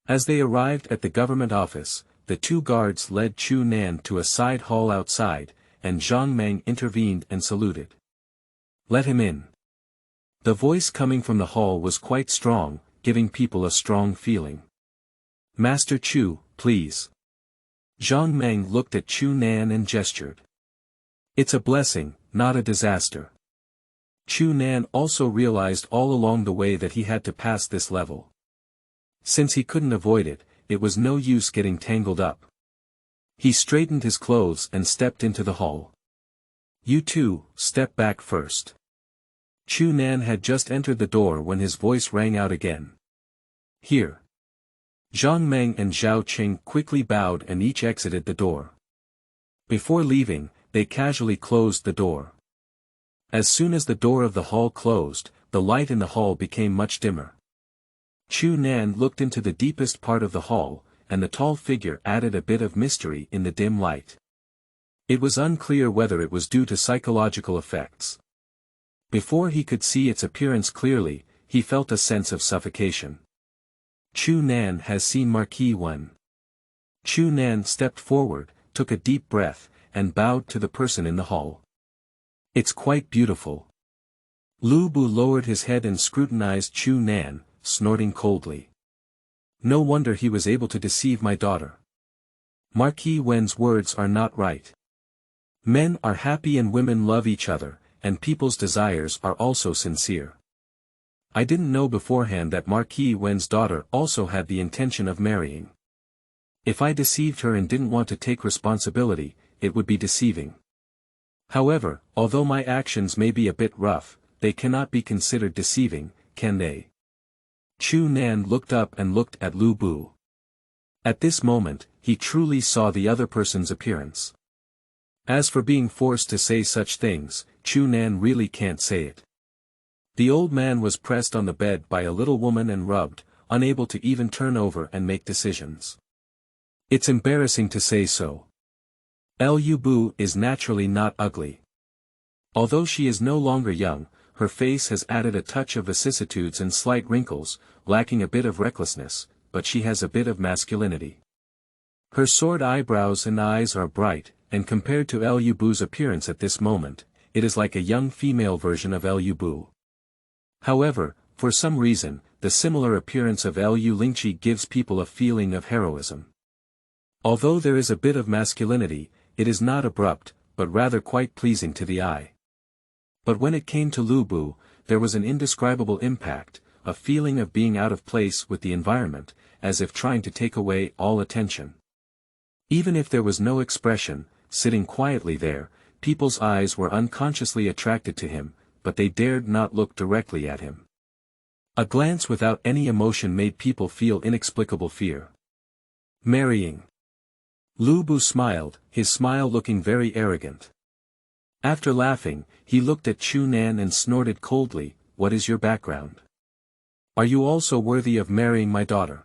As they arrived at the government office, the two guards led Chu Nan to a side hall outside, and Zhang Meng intervened and saluted. "Let him in." The voice coming from the hall was quite strong, giving people a strong feeling. "Master Chu, please." Zhang Meng looked at Chu Nan and gestured. "It's a blessing, not a disaster." Chu Nan also realized all along the way that he had to pass this level. Since he couldn't avoid it, it was no use getting tangled up. He straightened his clothes and stepped into the hall. You two, step back first. Chu Nan had just entered the door when his voice rang out again. Here. Zhang Meng and Zhao Qing quickly bowed and each exited the door. Before leaving, they casually closed the door. As soon as the door of the hall closed, the light in the hall became much dimmer. Chu Nan looked into the deepest part of the hall, and the tall figure added a bit of mystery in the dim light. It was unclear whether it was due to psychological effects. Before he could see its appearance clearly, he felt a sense of suffocation. Chu Nan has seen Marquis Wen. Chu Nan stepped forward, took a deep breath, and bowed to the person in the hall. It's quite beautiful. Lu Bu lowered his head and scrutinized Chu Nan, snorting coldly. No wonder he was able to deceive my daughter. Marquis Wen's words are not right. Men are happy and women love each other, and people's desires are also sincere. I didn't know beforehand that Marquis Wen's daughter also had the intention of marrying. If I deceived her and didn't want to take responsibility, it would be deceiving. However, although my actions may be a bit rough, they cannot be considered deceiving, can they? Chu Nan looked up and looked at Lu Bu. At this moment, he truly saw the other person's appearance. As for being forced to say such things, Chu Nan really can't say it. The old man was pressed on the bed by a little woman and rubbed, unable to even turn over and make decisions. It's embarrassing to say so. Lu Bu is naturally not ugly. Although she is no longer young, her face has added a touch of vicissitudes and slight wrinkles, lacking a bit of recklessness, but she has a bit of masculinity. Her sword eyebrows and eyes are bright, and compared to Lu Bu's appearance at this moment, it is like a young female version of Lu Bu. However, for some reason, the similar appearance of Lv Lingqi gives people a feeling of heroism. Although there is a bit of masculinity, it is not abrupt, but rather quite pleasing to the eye. But when it came to Lu Bu, there was an indescribable impact, a feeling of being out of place with the environment, as if trying to take away all attention. Even if there was no expression, sitting quietly there, people's eyes were unconsciously attracted to him, but they dared not look directly at him. A glance without any emotion made people feel inexplicable fear. Marrying. Lu Bu smiled, his smile looking very arrogant. After laughing, he looked at Chu Nan and snorted coldly, "What is your background? Are you also worthy of marrying my daughter?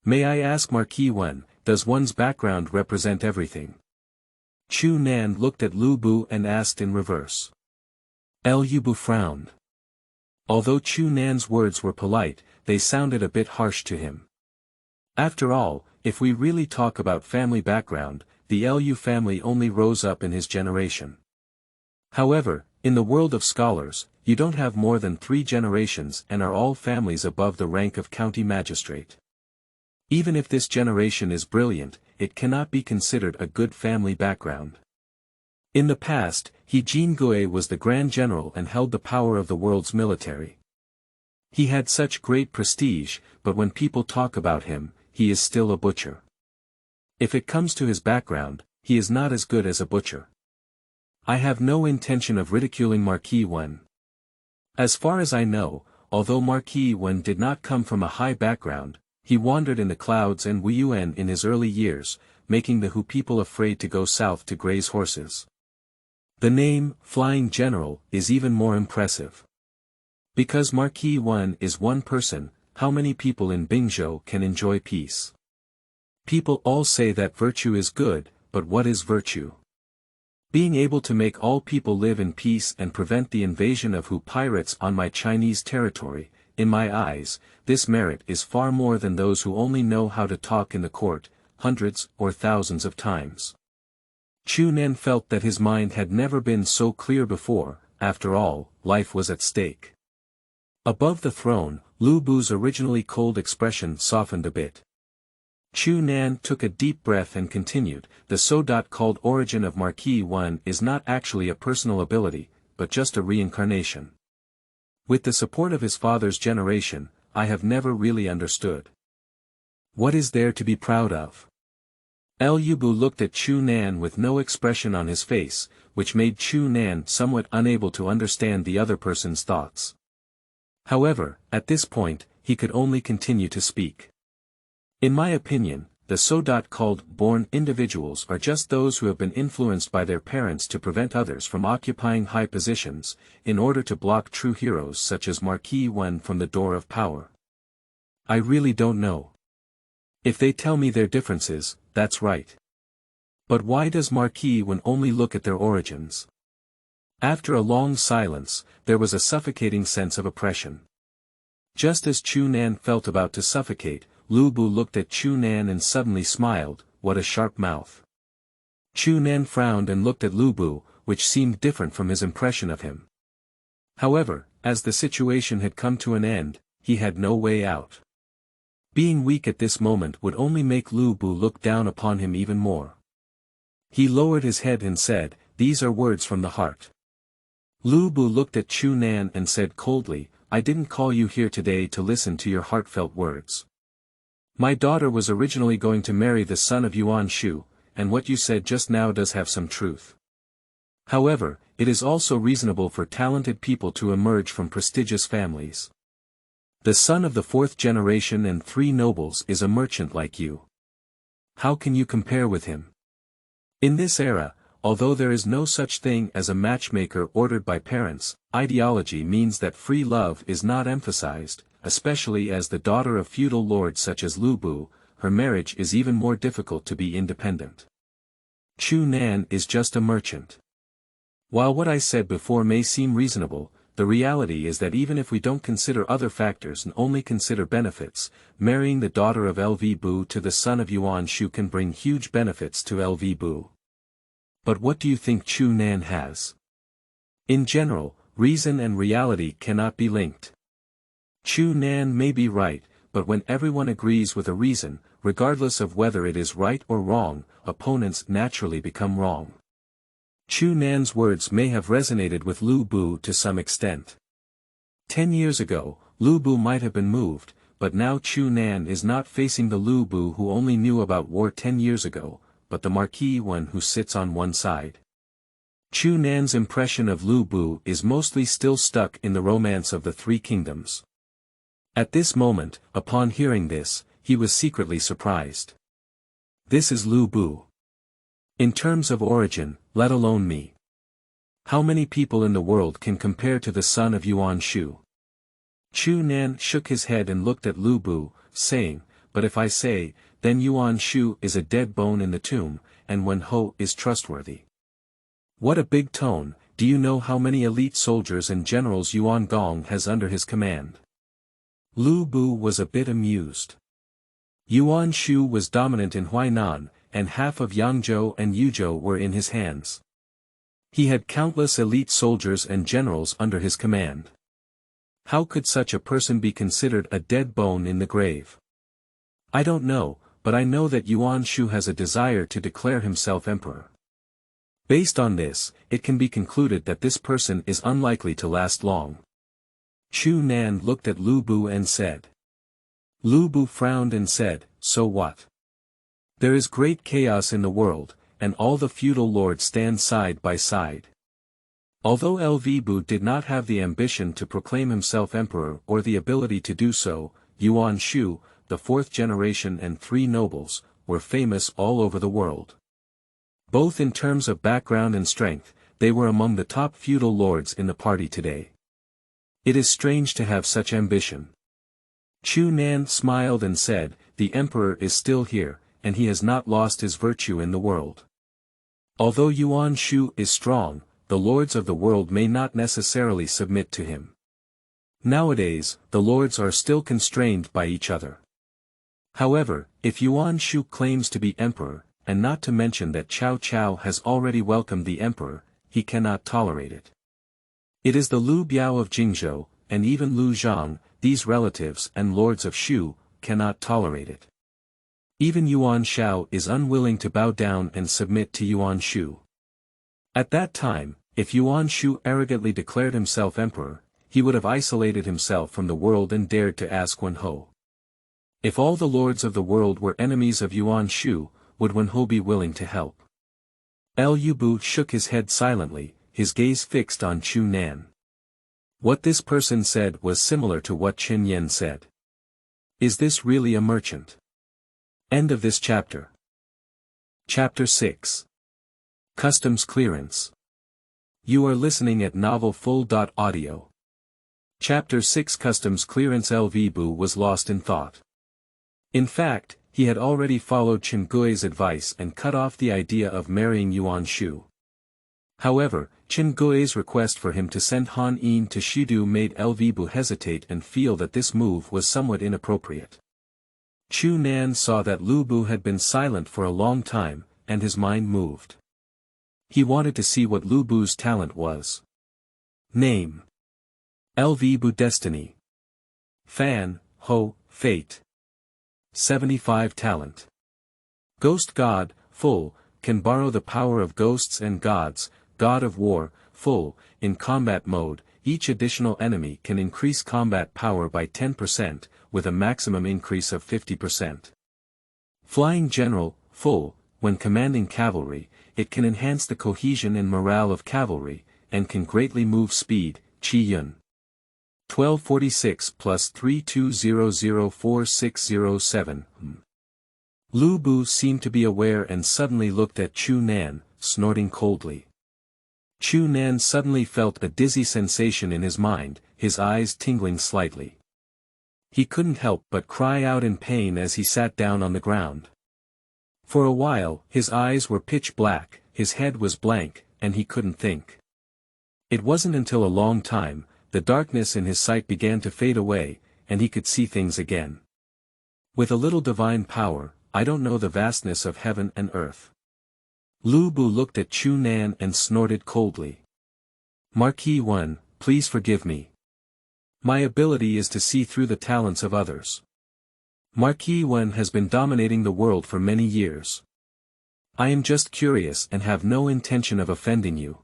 May I ask Marquis Wen, does one's background represent everything?" Chu Nan looked at Lu Bu and asked in reverse. Lu Bu frowned. Although Chu Nan's words were polite, they sounded a bit harsh to him. After all, if we really talk about family background, the Lu family only rose up in his generation. However, in the world of scholars, you don't have more than 3 generations and are all families above the rank of county magistrate. Even if this generation is brilliant, it cannot be considered a good family background. In the past, Jin Cao was the Grand General and held the power of the world's military. He had such great prestige, but when people talk about him, he is still a butcher. If it comes to his background, he is not as good as a butcher. I have no intention of ridiculing Marquis Wen. As far as I know, although Marquis Wen did not come from a high background, he wandered in the clouds and Wuyuan in his early years, making the Hu people afraid to go south to graze horses. The name, Flying General, is even more impressive. Because Marquis Wen is one person, how many people in Bingzhou can enjoy peace? People all say that virtue is good, but what is virtue? Being able to make all people live in peace and prevent the invasion of Hu pirates on my Chinese territory, in my eyes, this merit is far more than those who only know how to talk in the court, hundreds or thousands of times. Chu Nan felt that his mind had never been so clear before. After all, life was at stake. Above the throne, Lu Bu's originally cold expression softened a bit. Chu Nan took a deep breath and continued, "The so-called origin of Marquis Wen is not actually a personal ability, but just a reincarnation. With the support of his father's generation, I have never really understood. What is there to be proud of? Lv looked at Chu Nan with no expression on his face, which made Chu Nan somewhat unable to understand the other person's thoughts. However, at this point, he could only continue to speak. In my opinion, the so-called born individuals are just those who have been influenced by their parents to prevent others from occupying high positions, in order to block true heroes such as Marquis Wen from the door of power. I really don't know. If they tell me their differences, that's right. But why does Marquis Wen only look at their origins? After a long silence, there was a suffocating sense of oppression. Just as Chu Nan felt about to suffocate, Lu Bu looked at Chu Nan and suddenly smiled. What a sharp mouth. Chu Nan frowned and looked at Lu Bu, which seemed different from his impression of him. However, as the situation had come to an end, he had no way out. Being weak at this moment would only make Lu Bu look down upon him even more. He lowered his head and said, "These are words from the heart." Lu Bu looked at Chu Nan and said coldly, "I didn't call you here today to listen to your heartfelt words. My daughter was originally going to marry the son of Yuan Shu, and what you said just now does have some truth. However, it is also reasonable for talented people to emerge from prestigious families. The son of the 4th generation and 3 nobles is a merchant like you. How can you compare with him? In this era, although there is no such thing as a matchmaker ordered by parents, ideology means that free love is not emphasized, especially as the daughter of feudal lords such as Lu Bu, her marriage is even more difficult to be independent. Chu Nan is just a merchant. While what I said before may seem reasonable, the reality is that even if we don't consider other factors and only consider benefits, marrying the daughter of Lv Bu to the son of Yuan Shu can bring huge benefits to Lv Bu. But what do you think Chu Nan has? In general, reason and reality cannot be linked. Chu Nan may be right, but when everyone agrees with a reason, regardless of whether it is right or wrong, opponents naturally become wrong. Chu Nan's words may have resonated with Lu Bu to some extent. 10 years ago, Lu Bu might have been moved, but now Chu Nan is not facing the Lu Bu who only knew about war 10 years ago, but the Marquis Wen who sits on one side. Chu Nan's impression of Lu Bu is mostly still stuck in the romance of the 3 kingdoms. At this moment, upon hearing this, he was secretly surprised. This is Lu Bu. In terms of origin, let alone me. How many people in the world can compare to the son of Yuan Shu? Chu Nan shook his head and looked at Lu Bu, saying, "But if I say, then Yuan Shu is a dead bone in the tomb, and Wen Ho is trustworthy." What a big tone. Do you know how many elite soldiers and generals Yuan Gong has under his command? Lu Bu was a bit amused. Yuan Shu was dominant in Huainan, and half of Yangzhou and Yuzhou were in his hands. He had countless elite soldiers and generals under his command. How could such a person be considered a dead bone in the grave? I don't know, but I know that Yuan Shu has a desire to declare himself emperor. Based on this, it can be concluded that this person is unlikely to last long. Chu Nan looked at Lu Bu and said. Lu Bu frowned and said, "So what? There is great chaos in the world, and all the feudal lords stand side by side. Although Lv Bu did not have the ambition to proclaim himself emperor or the ability to do so, Yuan Shu, the 4th generation and 3 nobles, were famous all over the world. Both in terms of background and strength, they were among the top feudal lords in the party today. It is strange to have such ambition." Chu Nan smiled and said, "The emperor is still here, and he has not lost his virtue in the world. Although Yuan Shu is strong, the lords of the world may not necessarily submit to him. Nowadays, the lords are still constrained by each other. However, if Yuan Shu claims to be emperor, and not to mention that Cao Cao has already welcomed the emperor, he cannot tolerate it. It is the Lu Biao of Jingzhou, and even Lu Zhang, these relatives and lords of Shu, cannot tolerate it. Even Yuan Shao is unwilling to bow down and submit to Yuan Shu. At that time, if Yuan Shu arrogantly declared himself emperor, he would have isolated himself from the world and dared to ask Wen Ho. If all the lords of the world were enemies of Yuan Shu, would Wenho be willing to help? Lu Bu shook his head silently, his gaze fixed on Chu Nan. What this person said was similar to what Qin Yan said. Is this really a merchant? End of this chapter. Chapter 6. Customs Clearance. You are listening at novelfull.audio. Chapter 6 Customs Clearance. Lv Bu was lost in thought. In fact, he had already followed Chen Gui's advice and cut off the idea of marrying Yuan Shu. However, Chen Gui's request for him to send Han Yin to Xuzhou made Lv Bu hesitate and feel that this move was somewhat inappropriate. Chu Nan saw that Lu Bu had been silent for a long time, and his mind moved. He wanted to see what Lu Bu's talent was. Name: Lv Bu. Destiny: Fan, Ho, Fate. 75 Talent: Ghost God, Full, can borrow the power of ghosts and gods, God of War, Full. In combat mode, each additional enemy can increase combat power by 10%, with a maximum increase of 50%. Flying General, Full. When commanding cavalry, it can enhance the cohesion and morale of cavalry, and can greatly move speed, Qi Yun. 1246 plus 32004607. Lu Bu seemed to be aware and suddenly looked at Chu Nan, snorting coldly. Chu Nan suddenly felt a dizzy sensation in his mind, his eyes tingling slightly. He couldn't help but cry out in pain as he sat down on the ground. For a while, his eyes were pitch black, his head was blank, and he couldn't think. It wasn't until a long time, the darkness in his sight began to fade away, and he could see things again. With a little divine power, I don't know the vastness of heaven and earth. Lu Bu looked at Chu Nan and snorted coldly. Marquis 1, please forgive me. My ability is to see through the talents of others. Marquis 1 has been dominating the world for many years. I am just curious and have no intention of offending you.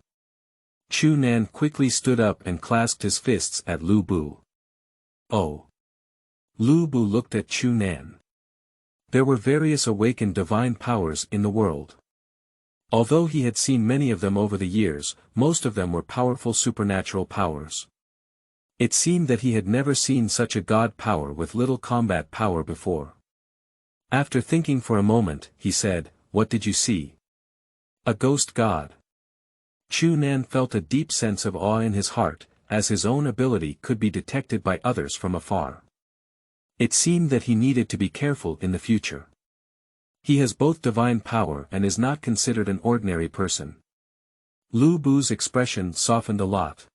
Chu Nan quickly stood up and clasped his fists at Lu Bu. Oh. Lu Bu looked at Chu Nan. There were various awakened divine powers in the world. Although he had seen many of them over the years, most of them were powerful supernatural powers. It seemed that he had never seen such a god power with little combat power before. After thinking for a moment, he said, "What did you see?" "A ghost god." Chu Nan felt a deep sense of awe in his heart, as his own ability could be detected by others from afar. It seemed that he needed to be careful in the future. He has both divine power and is not considered an ordinary person. Lu Bu's expression softened a lot.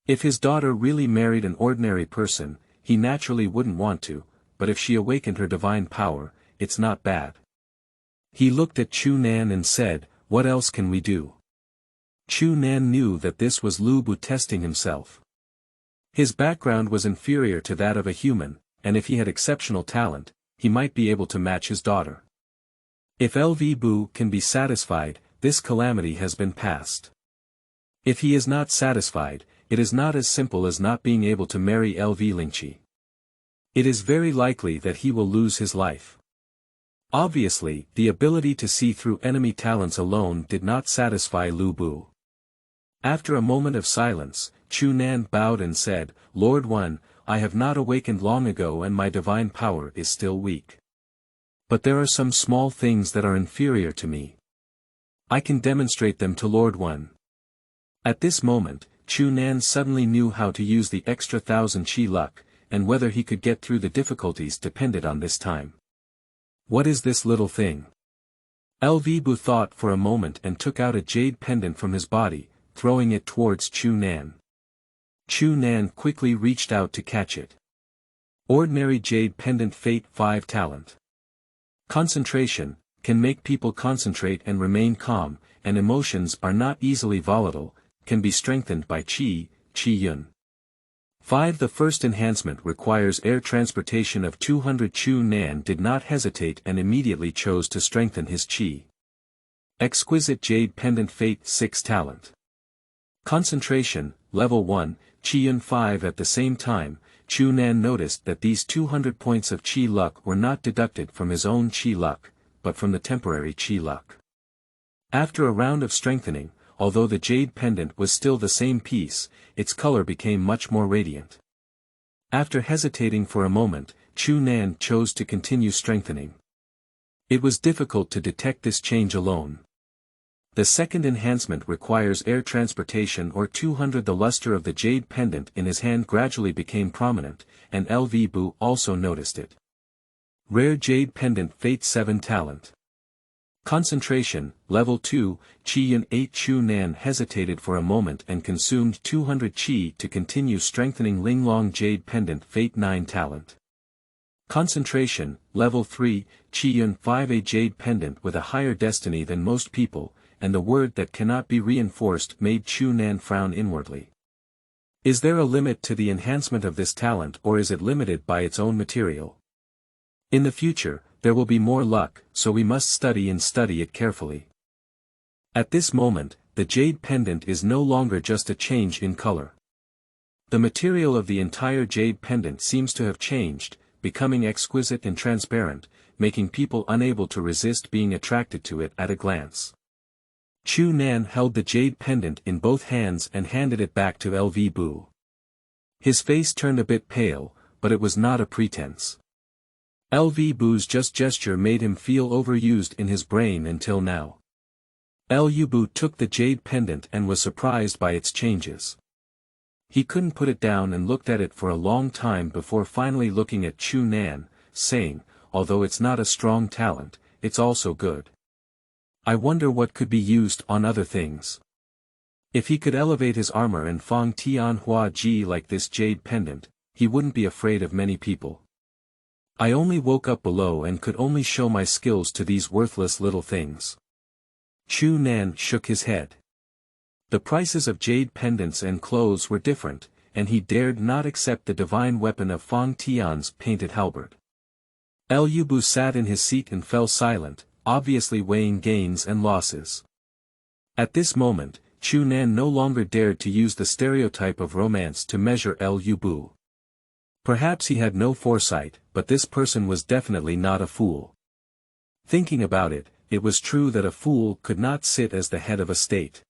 If his daughter really married an ordinary person, he naturally wouldn't want to, but if she awakened her divine power, it's not bad. He looked at Chu Nan and said, "What else can we do?" Chu Nan knew that this was Lu Bu testing himself. His background was inferior to that of a human, and if he had exceptional talent, he might be able to match his daughter. If Lv Bu can be satisfied, this calamity has been passed. If he is not satisfied, it is not as simple as not being able to marry Lv Lingqi. It is very likely that he will lose his life. Obviously, the ability to see through enemy talents alone did not satisfy Lu Bu. After a moment of silence, Chu Nan bowed and said, "Lord One, I have not awakened long ago and my divine power is still weak. But there are some small things that are inferior to me. I can demonstrate them to Lord One." At this moment, Chu Nan suddenly knew how to use the extra 1000 Qi luck, and whether he could get through the difficulties depended on this time. What is this little thing? Lv Bu thought for a moment and took out a jade pendant from his body, throwing it towards Chu Nan. Chu Nan quickly reached out to catch it. Ordinary jade pendant. Fate 5 Talent. Concentration, can make people concentrate and remain calm, and emotions are not easily volatile, can be strengthened by Qi Yun. 5 The first enhancement requires air transportation of 200. Chu Nan did not hesitate and immediately chose to strengthen his Qi. Exquisite jade pendant. Fate 6 Talent. Concentration, level 1, Qi Yun 5 At the same time, Chu Nan noticed that these 200 points of Qi luck were not deducted from his own Qi luck, but from the temporary qi luck. After a round of strengthening, although the jade pendant was still the same piece, its color became much more radiant. After hesitating for a moment, Chu Nan chose to continue strengthening. It was difficult to detect this change alone. The second enhancement requires air transportation or 200. The luster of the jade pendant in his hand gradually became prominent, and Lv Bu also noticed it. Rare jade pendant Fate 7 talent. Concentration, level 2, Qi Yun 8. Chu Nan hesitated for a moment and consumed 200 Qi to continue strengthening Linglong jade pendant Fate 9 talent. Concentration, level 3, Qi Yun 5. A jade pendant with a higher destiny than most people, and the word that cannot be reinforced made Chu Nan frown inwardly. Is there a limit to the enhancement of this talent, or is it limited by its own material? In the future, there will be more luck, so we must study it carefully. At this moment, the jade pendant is no longer just a change in color. The material of the entire jade pendant seems to have changed, becoming exquisite and transparent, making people unable to resist being attracted to it at a glance. Chu Nan held the jade pendant in both hands and handed it back to Lv Bu. His face turned a bit pale, but it was not a pretense. Lv Bu's just gesture made him feel overused in his brain until now. Lv Bu took the jade pendant and was surprised by its changes. He couldn't put it down and looked at it for a long time before finally looking at Chu Nan, saying, although it's not a strong talent, it's also good. I wonder what could be used on other things. If he could elevate his armor and Feng Tian Hua Ji like this jade pendant, he wouldn't be afraid of many people. I only woke up below and could only show my skills to these worthless little things. Chu Nan shook his head. The prices of jade pendants and clothes were different, and he dared not accept the divine weapon of Feng Tian's painted halberd. Lv Bu sat in his seat and fell silent, obviously weighing gains and losses. At this moment, Chu Nan no longer dared to use the stereotype of romance to measure Lv Bu. Perhaps he had no foresight, but this person was definitely not a fool. Thinking about it, it was true that a fool could not sit as the head of a state.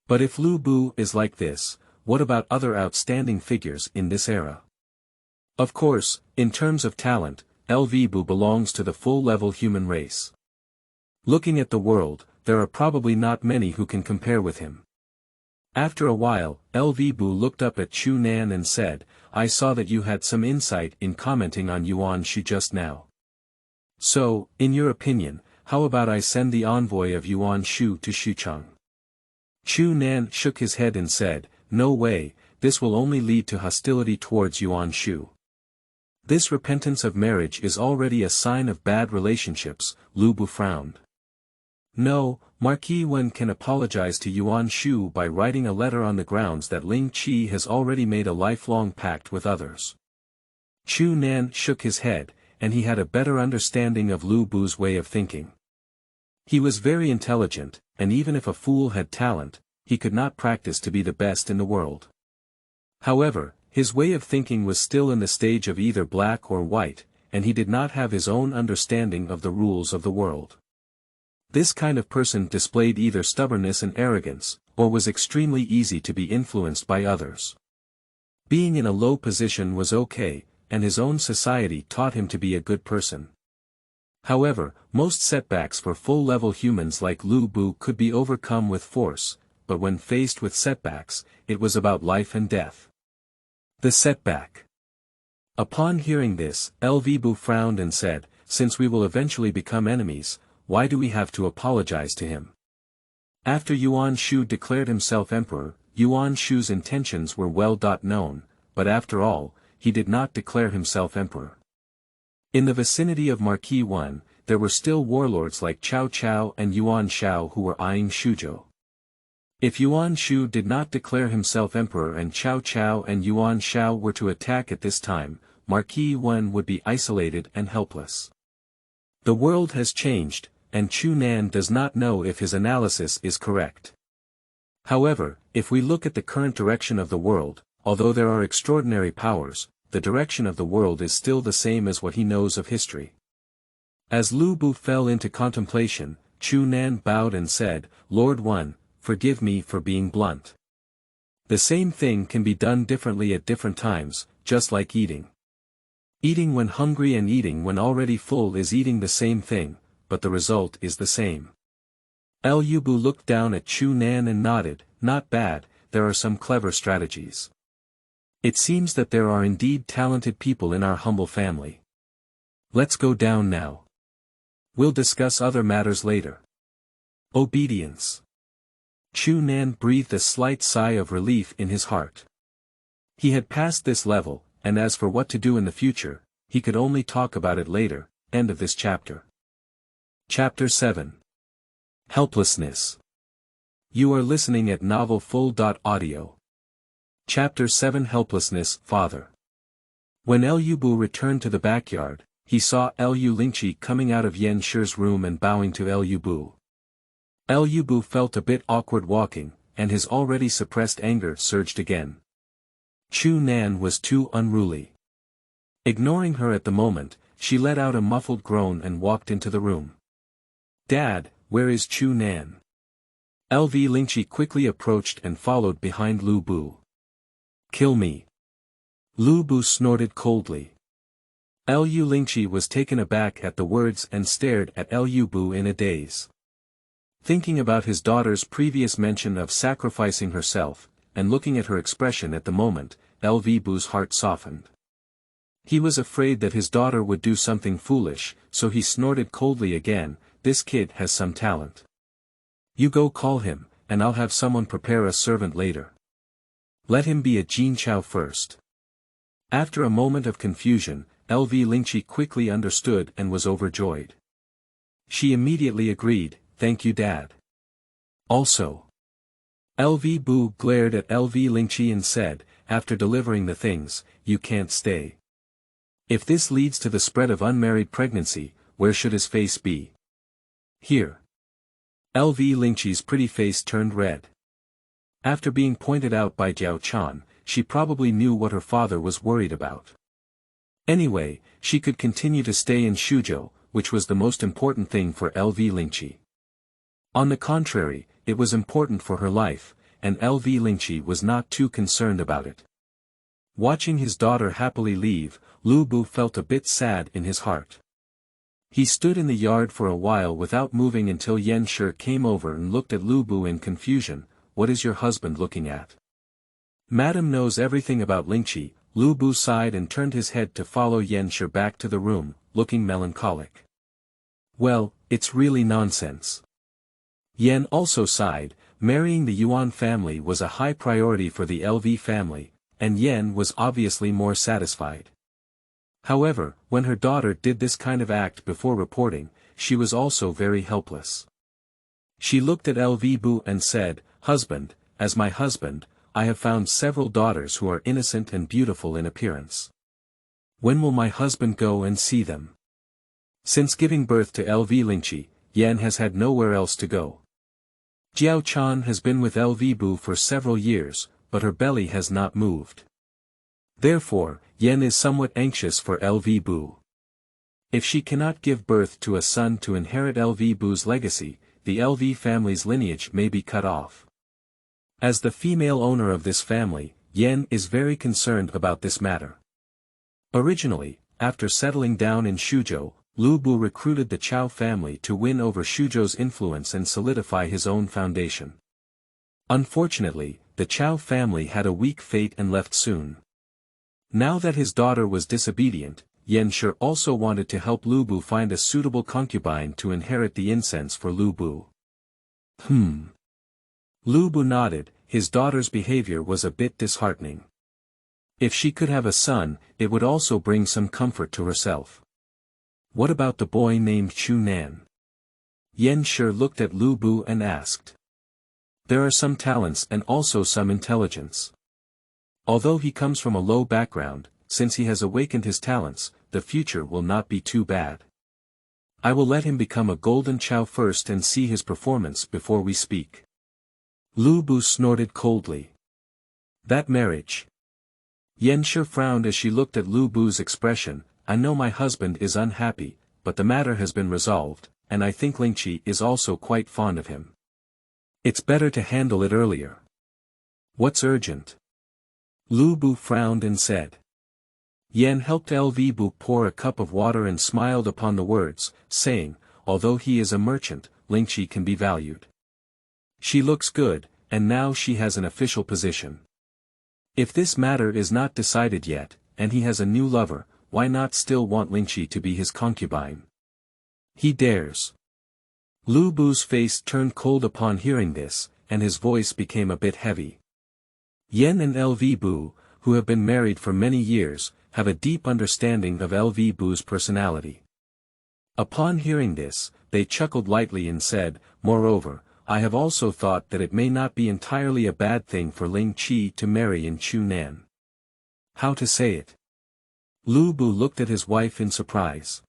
But if Lu Bu is like this, what about other outstanding figures in this era? Of course, in terms of talent, Lv Bu belongs to the full-level human race. Looking at the world, there are probably not many who can compare with him. After a while, Lv Bu looked up at Chu Nan and said, I saw that you had some insight in commenting on Yuan Shu just now. So, in your opinion, how about I send the envoy of Yuan Shu to Xucheng? Chu Nan shook his head and said, no way, this will only lead to hostility towards Yuan Shu. This repentance of marriage is already a sign of bad relationships. Lu Bu frowned. No, Marquis Wen can apologize to Yuan Shu by writing a letter on the grounds that Lingqi has already made a lifelong pact with others. Chu Nan shook his head, and he had a better understanding of Lu Bu's way of thinking. He was very intelligent, and even if a fool had talent, he could not practice to be the best in the world. However, his way of thinking was still in the stage of either black or white, and he did not have his own understanding of the rules of the world. This kind of person displayed either stubbornness and arrogance, or was extremely easy to be influenced by others. Being in a low position was okay, and his own society taught him to be a good person. However, most setbacks for full-level humans like Lu Bu could be overcome with force, but when faced with setbacks, it was about life and death. The setback. Upon hearing this, Lv Bu frowned and said, since we will eventually become enemies, why do we have to apologize to him? After Yuan Shu declared himself emperor, Yuan Shu's intentions were well known, but after all, he did not declare himself emperor. In the vicinity of Marquis Wen, there were still warlords like Cao Cao and Yuan Shao who were eyeing Xuzhou. If Yuan Shu did not declare himself emperor and Cao Cao and Yuan Shao were to attack at this time, Marquis Wen would be isolated and helpless. The world has changed, and Chu Nan does not know if his analysis is correct. However, if we look at the current direction of the world, although there are extraordinary powers, the direction of the world is still the same as what he knows of history. As Lu Bu fell into contemplation, Chu Nan bowed and said, Lord One, forgive me for being blunt. The same thing can be done differently at different times, just like eating. Eating when hungry and eating when already full is eating the same thing, but the result is the same. Lu Bu looked down at Chu Nan and nodded, not bad, there are some clever strategies. It seems that there are indeed talented people in our humble family. Let's go down now. We'll discuss other matters later. Obedience. Chu Nan breathed a slight sigh of relief in his heart. He had passed this level, and as for what to do in the future, he could only talk about it later. End of this chapter. Chapter 7. Helplessness. You are listening at novelfull.audio. Chapter 7 Helplessness, Father. When Lv Bu returned to the backyard, he saw Lv Lingqi coming out of Yan Shi's room and bowing to Lv Bu. Lv Bu felt a bit awkward walking, and his already suppressed anger surged again. Chu Nan was too unruly. Ignoring her at the moment, she let out a muffled groan and walked into the room. Dad, where is Chu Nan? Lv Lingqi quickly approached and followed behind Lu Bu. Kill me. Lu Bu snorted coldly. Lv Lingqi was taken aback at the words and stared at Lv Bu in a daze. Thinking about his daughter's previous mention of sacrificing herself, and looking at her expression at the moment, Lv Bu's heart softened. He was afraid that his daughter would do something foolish, so he snorted coldly again, this kid has some talent. You go call him, and I'll have someone prepare a servant later. Let him be a Jin Cao first. After a moment of confusion, Lv Lingqi quickly understood and was overjoyed. She immediately agreed, thank you Dad. Also. Lv Bu glared at Lv Lingqi and said, after delivering the things, you can't stay. If this leads to the spread of unmarried pregnancy, where should his face be? Here. Lv Lingqi's pretty face turned red. After being pointed out by Jiao Chan, she probably knew what her father was worried about. Anyway, she could continue to stay in Xuzhou, which was the most important thing for Lv Lingqi. On the contrary, it was important for her life, and Lv Lingqi was not too concerned about it. Watching his daughter happily leave, Lu Bu felt a bit sad in his heart. He stood in the yard for a while without moving until Yan Shi came over and looked at Lu Bu in confusion. What is your husband looking at? Madam knows everything about Lingqi. Lu Bu sighed and turned his head to follow Yan Shi back to the room, looking melancholic. Well, it's really nonsense. Yan also sighed. Marrying the Yuan family was a high priority for the Lv family, and Yan was obviously more satisfied. However, when her daughter did this kind of act before reporting, she was also very helpless. She looked at Lv Bu and said, Husband, as my husband, I have found several daughters who are innocent and beautiful in appearance. When will my husband go and see them? Since giving birth to Lv Lingqi, Yan has had nowhere else to go. Jiao Chan has been with Lv Bu for several years, but her belly has not moved. Therefore, Yan is somewhat anxious for Lv Bu. If she cannot give birth to a son to inherit Lv Bu's legacy, the Lv family's lineage may be cut off. As the female owner of this family, Yan is very concerned about this matter. Originally, after settling down in Xuzhou, Lu Bu recruited the Cao family to win over Xuzhou's influence and solidify his own foundation. Unfortunately, the Cao family had a weak fate and left soon. Now that his daughter was disobedient, Yan Shi also wanted to help Lu Bu find a suitable concubine to inherit the incense for Lu Bu. Lu Bu nodded. His daughter's behavior was a bit disheartening. If she could have a son, it would also bring some comfort to herself. What about the boy named Chu Nan? Yan Shi looked at Lu Bu and asked. There are some talents and also some intelligence. Although he comes from a low background, since he has awakened his talents, the future will not be too bad. I will let him become a golden Cao first and see his performance before we speak. Lu Bu snorted coldly. That marriage. Yan Shi frowned as she looked at Lu Bu's expression. I know my husband is unhappy, but the matter has been resolved, and I think Lingqi is also quite fond of him. It's better to handle it earlier. What's urgent? Lu Bu frowned and said. Yan helped Lv Bu pour a cup of water and smiled upon the words, saying, although he is a merchant, Lingqi can be valued. She looks good, and now she has an official position. If this matter is not decided yet, and he has a new lover, why not still want Lingqi to be his concubine? He dares. Lu Bu's face turned cold upon hearing this, and his voice became a bit heavy. Yan and Lv Bu, who have been married for many years, have a deep understanding of Lv Bu's personality. Upon hearing this, they chuckled lightly and said, moreover, I have also thought that it may not be entirely a bad thing for Lingqi to marry in Chu Nan. How to say it? Lu Bu looked at his wife in surprise.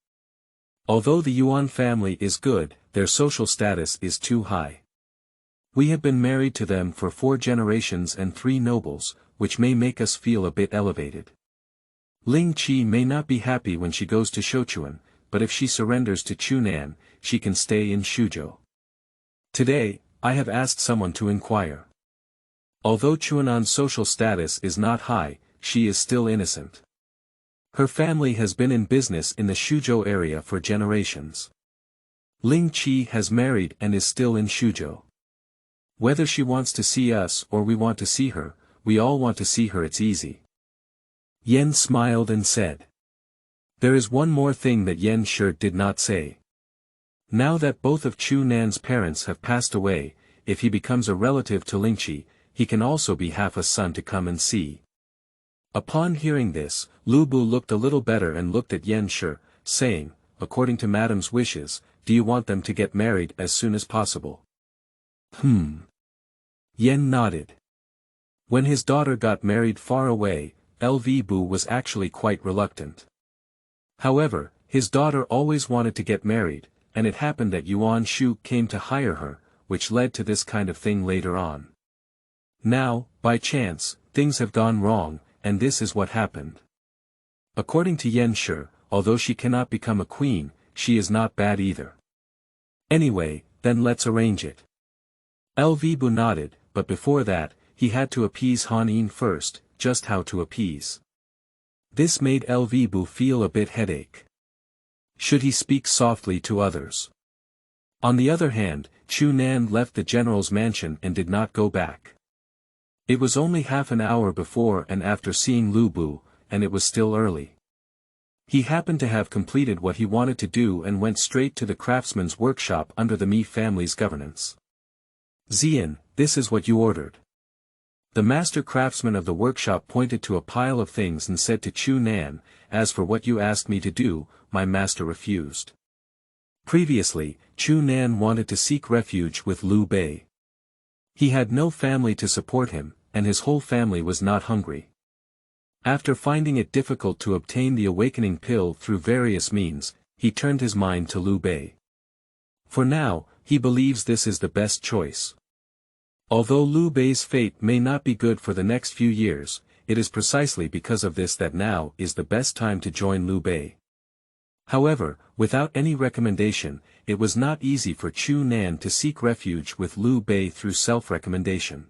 Although the Yuan family is good, their social status is too high. We have been married to them for 4 generations and 3 nobles, which may make us feel a bit elevated. Lingqi may not be happy when she goes to Sichuan, but if she surrenders to Chu Nan, she can stay in Xuzhou. Today, I have asked someone to inquire. Although Chuanan's social status is not high, she is still innocent. Her family has been in business in the Xuzhou area for generations. Lingqi has married and is still in Xuzhou. Whether she wants to see us or we want to see her, we all want to see her, it's easy. Yan smiled and said. There is one more thing that Yan Shi did not say. Now that both of Chu Nan's parents have passed away, if he becomes a relative to Lingqi, he can also be half a son to come and see. Upon hearing this, Lu Bu looked a little better and looked at Yan Shi, saying, according to Madam's wishes, do you want them to get married as soon as possible? Yan nodded. When his daughter got married far away, Lv Bu was actually quite reluctant. However, his daughter always wanted to get married, and it happened that Yuan Shu came to hire her, which led to this kind of thing later on. Now, by chance, things have gone wrong, and this is what happened. According to Yan Shi, although she cannot become a queen, she is not bad either. Anyway, then let's arrange it. Lv Bu nodded, but before that, he had to appease Han Yin first. Just how to appease. This made Lv Bu feel a bit headache. Should he speak softly to others? On the other hand, Chu Nan left the general's mansion and did not go back. It was only half an hour before and after seeing Lu Bu, and it was still early. He happened to have completed what he wanted to do and went straight to the craftsman's workshop under the Mi family's governance. Xian, this is what you ordered. The master craftsman of the workshop pointed to a pile of things and said to Chu Nan, as for what you asked me to do, my master refused. Previously, Chu Nan wanted to seek refuge with Liu Bei. He had no family to support him, and his whole family was not hungry. After finding it difficult to obtain the awakening pill through various means, he turned his mind to Liu Bei. For now, he believes this is the best choice. Although Liu Bei's fate may not be good for the next few years, it is precisely because of this that now is the best time to join Liu Bei. However, without any recommendation, it was not easy for Chu Nan to seek refuge with Liu Bei through self-recommendation.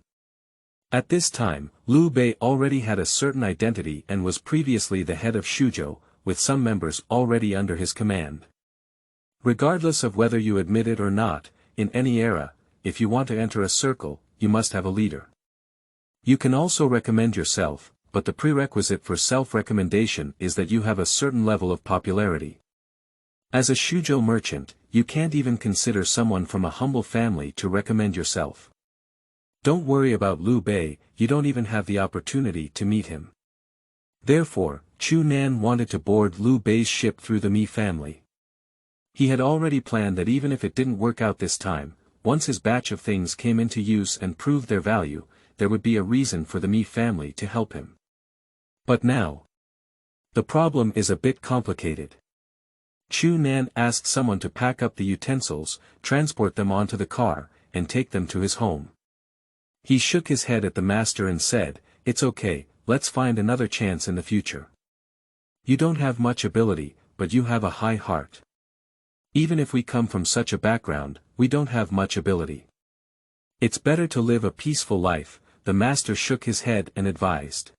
At this time, Liu Bei already had a certain identity and was previously the head of Xuzhou, with some members already under his command. Regardless of whether you admit it or not, in any era, if you want to enter a circle, you must have a leader. You can also recommend yourself, but the prerequisite for self-recommendation is that you have a certain level of popularity. As a Xuzhou merchant, you can't even consider someone from a humble family to recommend yourself. Don't worry about Liu Bei, you don't even have the opportunity to meet him. Therefore, Chu Nan wanted to board Liu Bei's ship through the Mi family. He had already planned that even if it didn't work out this time, once his batch of things came into use and proved their value, there would be a reason for the Mi family to help him. But now, the problem is a bit complicated. Chu Nan asked someone to pack up the utensils, transport them onto the car, and take them to his home. He shook his head at the master and said, "It's okay, let's find another chance in the future. You don't have much ability, but you have a high heart. Even if we come from such a background, we don't have much ability. It's better to live a peaceful life, the master shook his head and advised.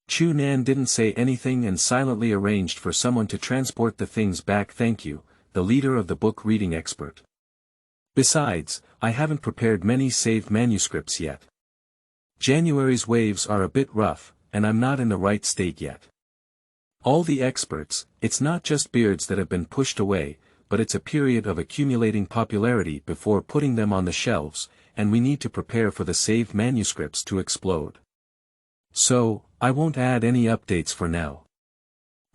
Chu Nan didn't say anything and silently arranged for someone to transport the things back. Thank you, the leader of the book reading expert. Besides, I haven't prepared many saved manuscripts yet. January's waves are a bit rough, and I'm not in the right state yet. All the experts, it's not just beards that have been pushed away, but it's a period of accumulating popularity before putting them on the shelves, and we need to prepare for the saved manuscripts to explode. So, I won't add any updates for now.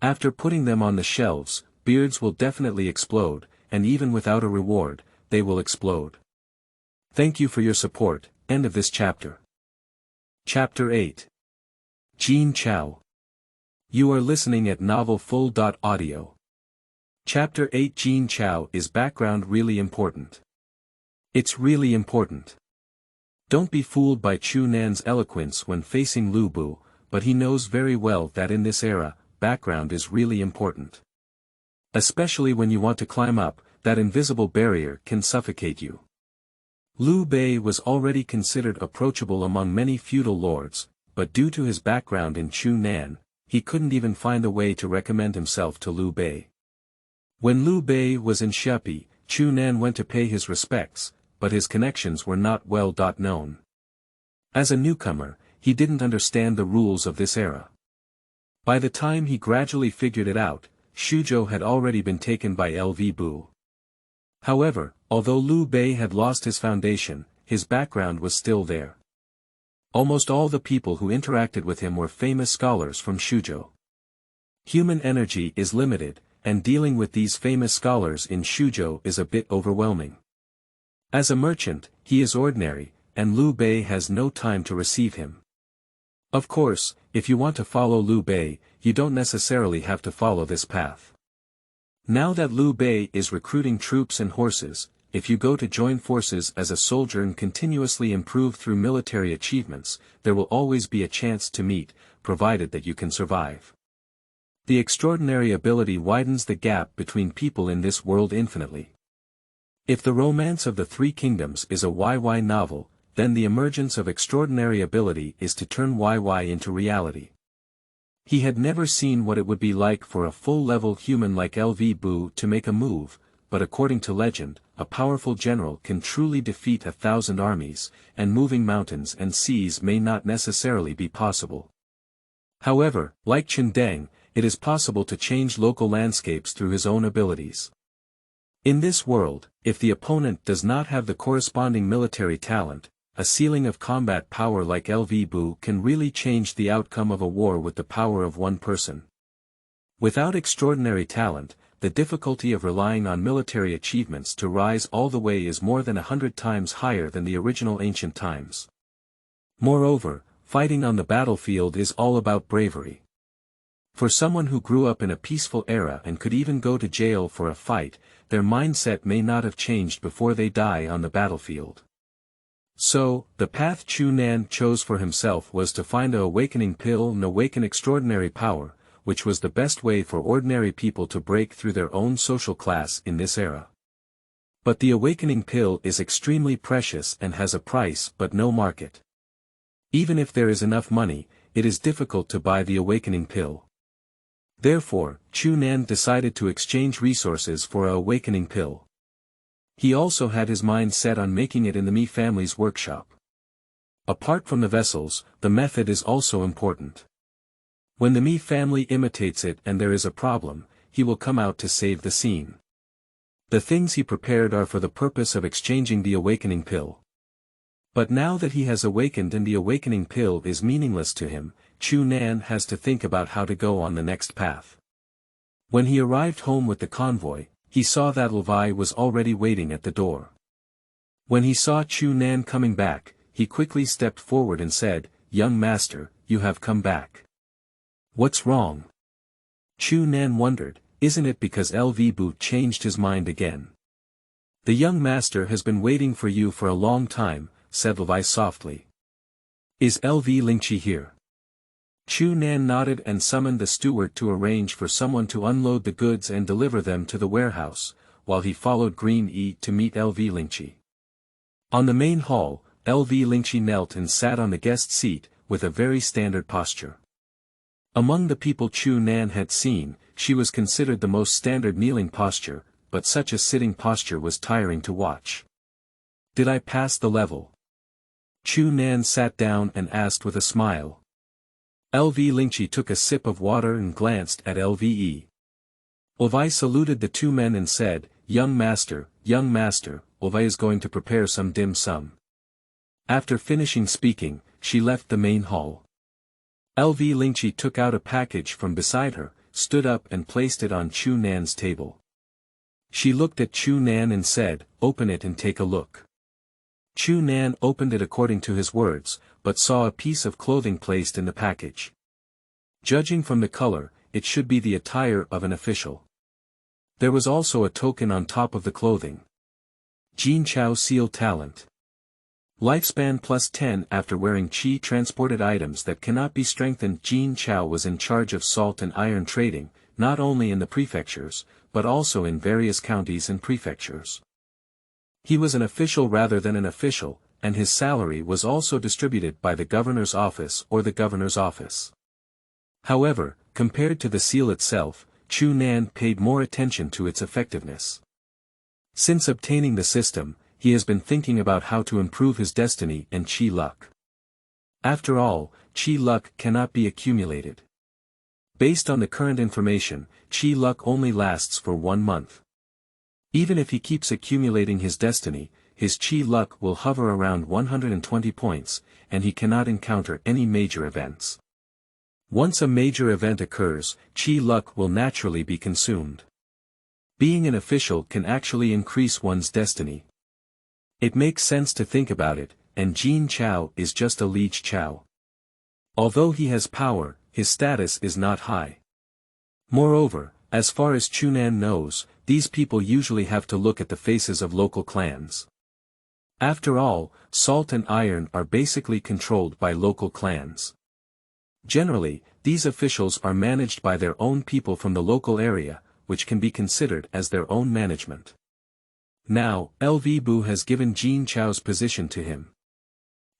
After putting them on the shelves, beards will definitely explode, and even without a reward, they will explode. Thank you for your support. End of this chapter. Chapter 8. Jin Cao. You are listening at novelfull.audio. Chapter 8. Jin Cao. Is background really important? It's really important. Don't be fooled by Chu Nan's eloquence when facing Lu Bu, but he knows very well that in this era, background is really important. Especially when you want to climb up, that invisible barrier can suffocate you. Liu Bei was already considered approachable among many feudal lords, but due to his background in Chu Nan, he couldn't even find a way to recommend himself to Liu Bei. When Liu Bei was in Shepi, Chu Nan went to pay his respects, but his connections were not well known. As a newcomer, he didn't understand the rules of this era. By the time he gradually figured it out, Xuzhou had already been taken by Lv Bu. However, although Liu Bei had lost his foundation, his background was still there. Almost all the people who interacted with him were famous scholars from Xuzhou. Human energy is limited, and dealing with these famous scholars in Xuzhou is a bit overwhelming. As a merchant, he is ordinary, and Liu Bei has no time to receive him. Of course, if you want to follow Liu Bei, you don't necessarily have to follow this path. Now that Liu Bei is recruiting troops and horses, if you go to join forces as a soldier and continuously improve through military achievements, there will always be a chance to meet, provided that you can survive. The extraordinary ability widens the gap between people in this world infinitely. If the romance of the Three Kingdoms is a YY novel, then the emergence of extraordinary ability is to turn YY into reality. He had never seen what it would be like for a full-level human like Lv Bu to make a move, but according to legend, a powerful general can truly defeat 1,000 armies, and moving mountains and seas may not necessarily be possible. However, like Chen Deng, it is possible to change local landscapes through his own abilities. In this world, if the opponent does not have the corresponding military talent, a ceiling of combat power like Lv Bu can really change the outcome of a war with the power of one person. Without extraordinary talent, the difficulty of relying on military achievements to rise all the way is more than 100 times higher than the original ancient times. Moreover, fighting on the battlefield is all about bravery. For someone who grew up in a peaceful era and could even go to jail for a fight, their mindset may not have changed before they die on the battlefield. So, the path Chu Nan chose for himself was to find a awakening pill and awaken extraordinary power, which was the best way for ordinary people to break through their own social class in this era. But the awakening pill is extremely precious and has a price but no market. Even if there is enough money, it is difficult to buy the awakening pill. Therefore, Chu Nan decided to exchange resources for a awakening pill. He also had his mind set on making it in the Mi family's workshop. Apart from the vessels, the method is also important. When the Mi family imitates it and there is a problem, he will come out to save the scene. The things he prepared are for the purpose of exchanging the awakening pill. But now that he has awakened and the awakening pill is meaningless to him, Chu Nan has to think about how to go on the next path. When he arrived home with the convoy, he saw that Lvi was already waiting at the door. When he saw Chu Nan coming back, he quickly stepped forward and said, "Young master, you have come back. What's wrong?" Chu Nan wondered, isn't it because Lv Bu changed his mind again? "The young master has been waiting for you for a long time," said Lvi softly. "Is Lv Lingqi here?" Chu Nan nodded and summoned the steward to arrange for someone to unload the goods and deliver them to the warehouse, while he followed Green E to meet Lv Lingqi. On the main hall, Lv Lingqi knelt and sat on the guest seat, with a very standard posture. Among the people Chu Nan had seen, she was considered the most standard kneeling posture, but such a sitting posture was tiring to watch. Did I pass the level? Chu Nan sat down and asked with a smile. Lv Lingqi took a sip of water and glanced at Lve. Lv saluted the two men and said, young master, Lv is going to prepare some dim sum. After finishing speaking, she left the main hall. Lv Lingqi took out a package from beside her, stood up and placed it on Chu Nan's table. She looked at Chu Nan and said, open it and take a look. Chu Nan opened it according to his words, but saw a piece of clothing placed in the package. Judging from the color, it should be the attire of an official. There was also a token on top of the clothing. Jin Cao seal talent. Lifespan +10 after wearing qi transported items that cannot be strengthened. Jin Cao was in charge of salt and iron trading, not only in the prefectures, but also in various counties and prefectures. He was an official rather than an official, and his salary was also distributed by the governor's office or the governor's office. However, compared to the seal itself, Chu Nan paid more attention to its effectiveness. Since obtaining the system, he has been thinking about how to improve his destiny and qi luck. After all, qi luck cannot be accumulated. Based on the current information, qi luck only lasts for 1 month. Even if he keeps accumulating his destiny, his qi luck will hover around 120 points, and he cannot encounter any major events. Once a major event occurs, qi luck will naturally be consumed. Being an official can actually increase one's destiny. It makes sense to think about it, and Jin Cao is just a liege Cao. Although he has power, his status is not high. Moreover, as far as Chu Nan knows, these people usually have to look at the faces of local clans. After all, salt and iron are basically controlled by local clans. Generally, these officials are managed by their own people from the local area, which can be considered as their own management. Now, Lv Bu has given Jin Chao's position to him.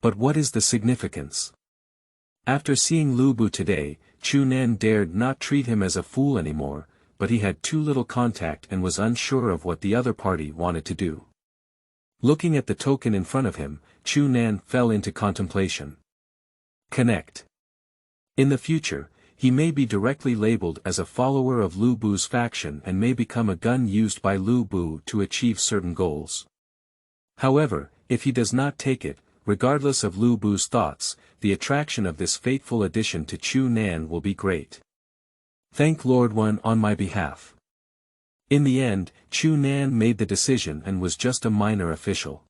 But what is the significance? After seeing Lu Bu today, Chu Nan dared not treat him as a fool anymore, but he had too little contact and was unsure of what the other party wanted to do. Looking at the token in front of him, Chu Nan fell into contemplation. Connect. In the future, he may be directly labeled as a follower of Lu Bu's faction and may become a gun used by Lu Bu to achieve certain goals. However, if he does not take it, regardless of Lu Bu's thoughts, the attraction of this fateful addition to Chu Nan will be great. Thank Lord One on my behalf. In the end, Chu Nan made the decision and was just a minor official.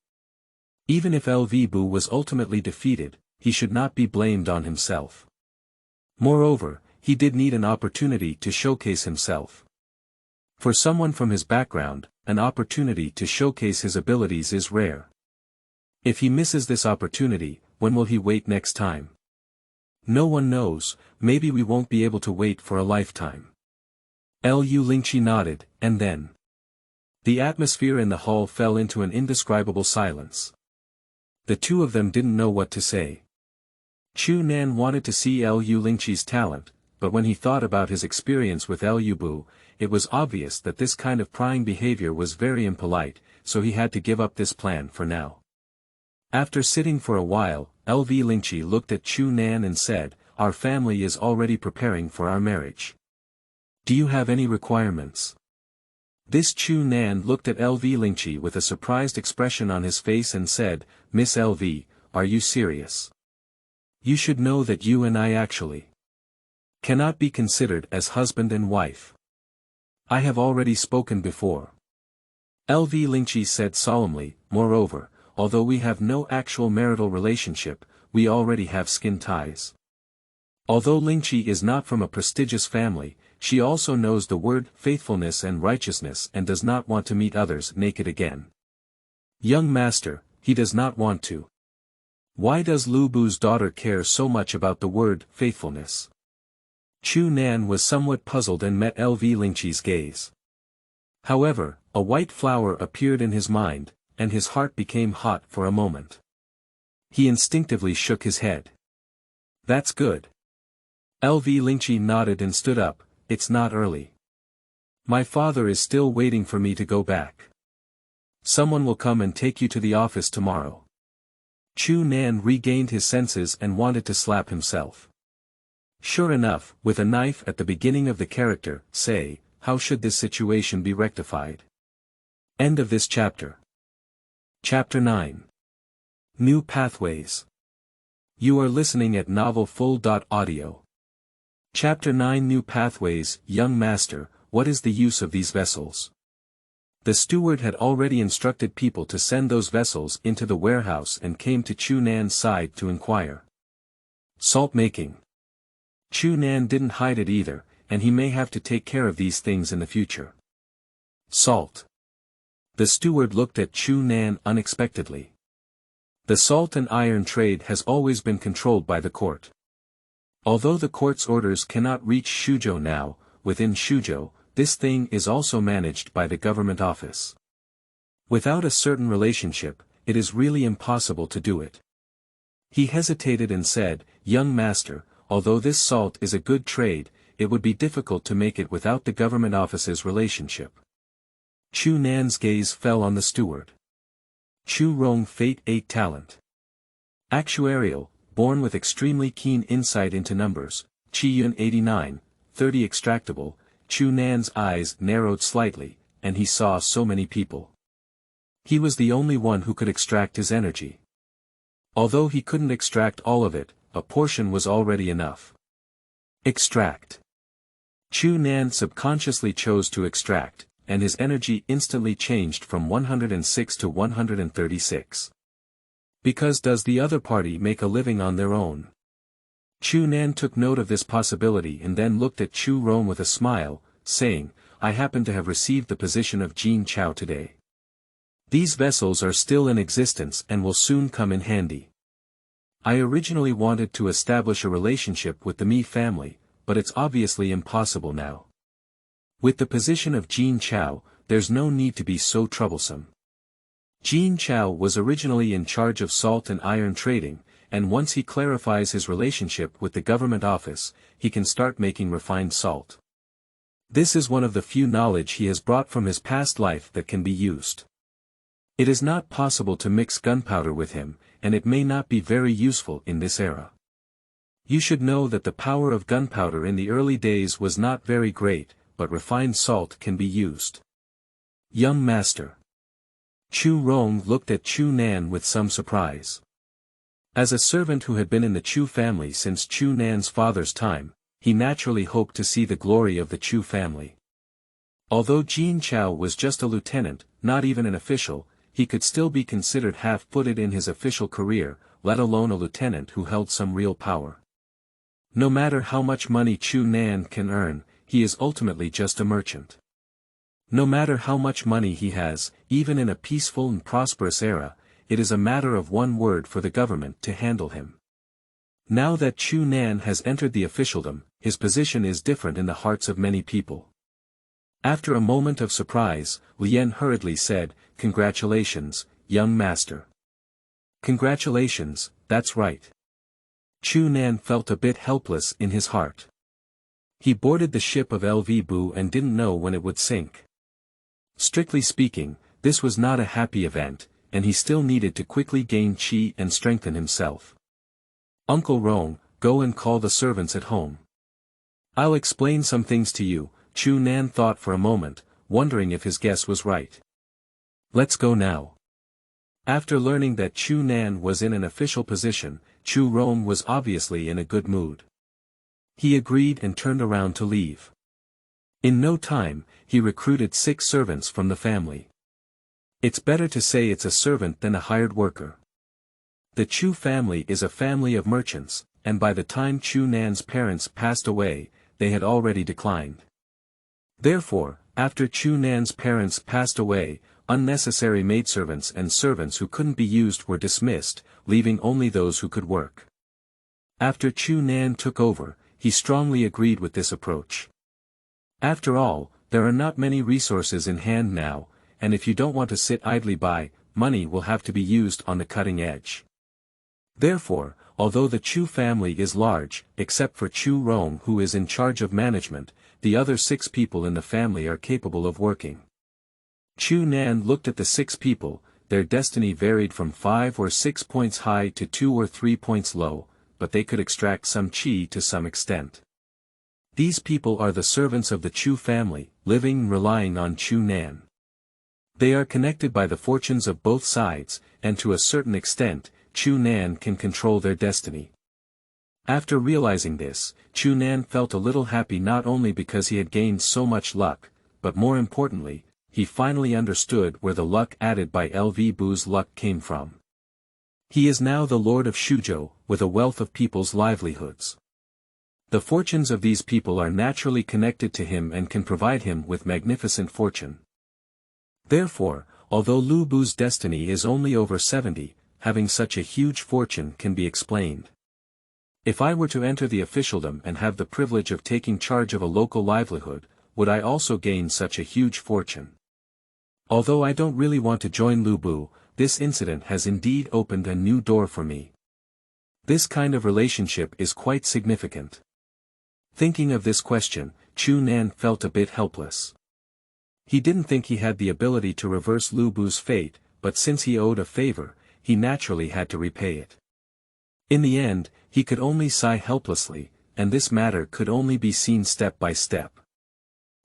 Even if Lv Bu was ultimately defeated, he should not be blamed on himself. Moreover, he did need an opportunity to showcase himself. For someone from his background, an opportunity to showcase his abilities is rare. If he misses this opportunity, when will he wait next time? No one knows, maybe we won't be able to wait for a lifetime. Lv Lingqi nodded, and then the atmosphere in the hall fell into an indescribable silence. The two of them didn't know what to say. Chu Nan wanted to see Lv Lingqi's talent, but when he thought about his experience with Lv Bu, it was obvious that this kind of prying behavior was very impolite, so he had to give up this plan for now. After sitting for a while, Lv Lingqi looked at Chu Nan and said, "Our family is already preparing for our marriage. Do you have any requirements?" This Chu Nan looked at Lv Lingqi with a surprised expression on his face and said, "Miss Lv, are you serious? You should know that you and I actually cannot be considered as husband and wife. I have already spoken before." Lv Lingqi said solemnly, "Moreover, although we have no actual marital relationship, we already have skin ties." Although Lingqi is not from a prestigious family, she also knows the word faithfulness and righteousness and does not want to meet others naked again. Young master, he does not want to. Why does Lu Bu's daughter care so much about the word faithfulness? Chu Nan was somewhat puzzled and met Lv Lingqi's gaze. However, a white flower appeared in his mind, and his heart became hot for a moment. He instinctively shook his head. That's good. Lv Lingqi nodded and stood up. It's not early. My father is still waiting for me to go back. Someone will come and take you to the office tomorrow. Chu Nan regained his senses and wanted to slap himself. Sure enough, with a knife at the beginning of the character, say, how should this situation be rectified? End of this chapter. Chapter 9. New Pathways. You are listening at novelfull.audio. Chapter 9 New Pathways. Young Master, what is the use of these vessels? The steward had already instructed people to send those vessels into the warehouse and came to Chu Nan's side to inquire. Salt making. Chu Nan didn't hide it either, and he may have to take care of these things in the future. Salt. The steward looked at Chu Nan unexpectedly. The salt and iron trade has always been controlled by the court. Although the court's orders cannot reach Xuzhou now, within Xuzhou, this thing is also managed by the government office. Without a certain relationship, it is really impossible to do it. He hesitated and said, Young Master, although this salt is a good trade, it would be difficult to make it without the government office's relationship. Chu Nan's gaze fell on the steward. Chu Rong Fate 8 Talent. Actuarial, born with extremely keen insight into numbers, Chi Yun 89, 30 Extractable. Chu Nan's eyes narrowed slightly, and he saw so many people. He was the only one who could extract his energy. Although he couldn't extract all of it, a portion was already enough. Extract. Chu Nan subconsciously chose to extract, and his energy instantly changed from 106 to 136. Because does the other party make a living on their own? Chu Nan took note of this possibility and then looked at Chu Rong with a smile, saying, I happen to have received the position of Jin Cao today. These vessels are still in existence and will soon come in handy. I originally wanted to establish a relationship with the Mi family, but it's obviously impossible now. With the position of Jin Cao, there's no need to be so troublesome. Jin Cao was originally in charge of salt and iron trading, and once he clarifies his relationship with the government office, he can start making refined salt. This is one of the few knowledge he has brought from his past life that can be used. It is not possible to mix gunpowder with him, and it may not be very useful in this era. You should know that the power of gunpowder in the early days was not very great, but refined salt can be used. Young Master. Chu Rong looked at Chu Nan with some surprise. As a servant who had been in the Chu family since Chu Nan's father's time, he naturally hoped to see the glory of the Chu family. Although Jin Cao was just a lieutenant, not even an official, he could still be considered half-footed in his official career, let alone a lieutenant who held some real power. No matter how much money Chu Nan can earn, he is ultimately just a merchant. No matter how much money he has, even in a peaceful and prosperous era, it is a matter of one word for the government to handle him. Now that Chu Nan has entered the officialdom, his position is different in the hearts of many people. After a moment of surprise, Lian hurriedly said, Congratulations, young master. Congratulations, that's right. Chu Nan felt a bit helpless in his heart. He boarded the ship of Lv Bu and didn't know when it would sink. Strictly speaking, this was not a happy event, and he still needed to quickly gain qi and strengthen himself. Uncle Rong, go and call the servants at home. I'll explain some things to you. Chu Nan thought for a moment, wondering if his guess was right. Let's go now. After learning that Chu Nan was in an official position, Chu Rong was obviously in a good mood. He agreed and turned around to leave. In no time, he recruited 6 servants from the family. It's better to say it's a servant than a hired worker. The Chu family is a family of merchants, and by the time Chu Nan's parents passed away, they had already declined. Therefore, after Chu Nan's parents passed away, unnecessary maidservants and servants who couldn't be used were dismissed, leaving only those who could work. After Chu Nan took over, he strongly agreed with this approach. After all, there are not many resources in hand now, and if you don't want to sit idly by, money will have to be used on the cutting edge. Therefore, although the Chu family is large, except for Chu Rong who is in charge of management, the other 6 people in the family are capable of working. Chu Nan looked at the 6 people. Their destiny varied from 5 or 6 points high to 2 or 3 points low, but they could extract some qi to some extent. These people are the servants of the Chu family, living and relying on Chu Nan. They are connected by the fortunes of both sides, and to a certain extent, Chu Nan can control their destiny. After realizing this, Chu Nan felt a little happy not only because he had gained so much luck, but more importantly, he finally understood where the luck added by Lv Bu's luck came from. He is now the Lord of Xuzhou, with a wealth of people's livelihoods. The fortunes of these people are naturally connected to him and can provide him with magnificent fortune. Therefore, although Lu Bu's destiny is only over 70, having such a huge fortune can be explained. If I were to enter the officialdom and have the privilege of taking charge of a local livelihood, would I also gain such a huge fortune? Although I don't really want to join Lu Bu, this incident has indeed opened a new door for me. This kind of relationship is quite significant. Thinking of this question, Chu Nan felt a bit helpless. He didn't think he had the ability to reverse Lu Bu's fate, but since he owed a favor, he naturally had to repay it. In the end, he could only sigh helplessly, and this matter could only be seen step by step.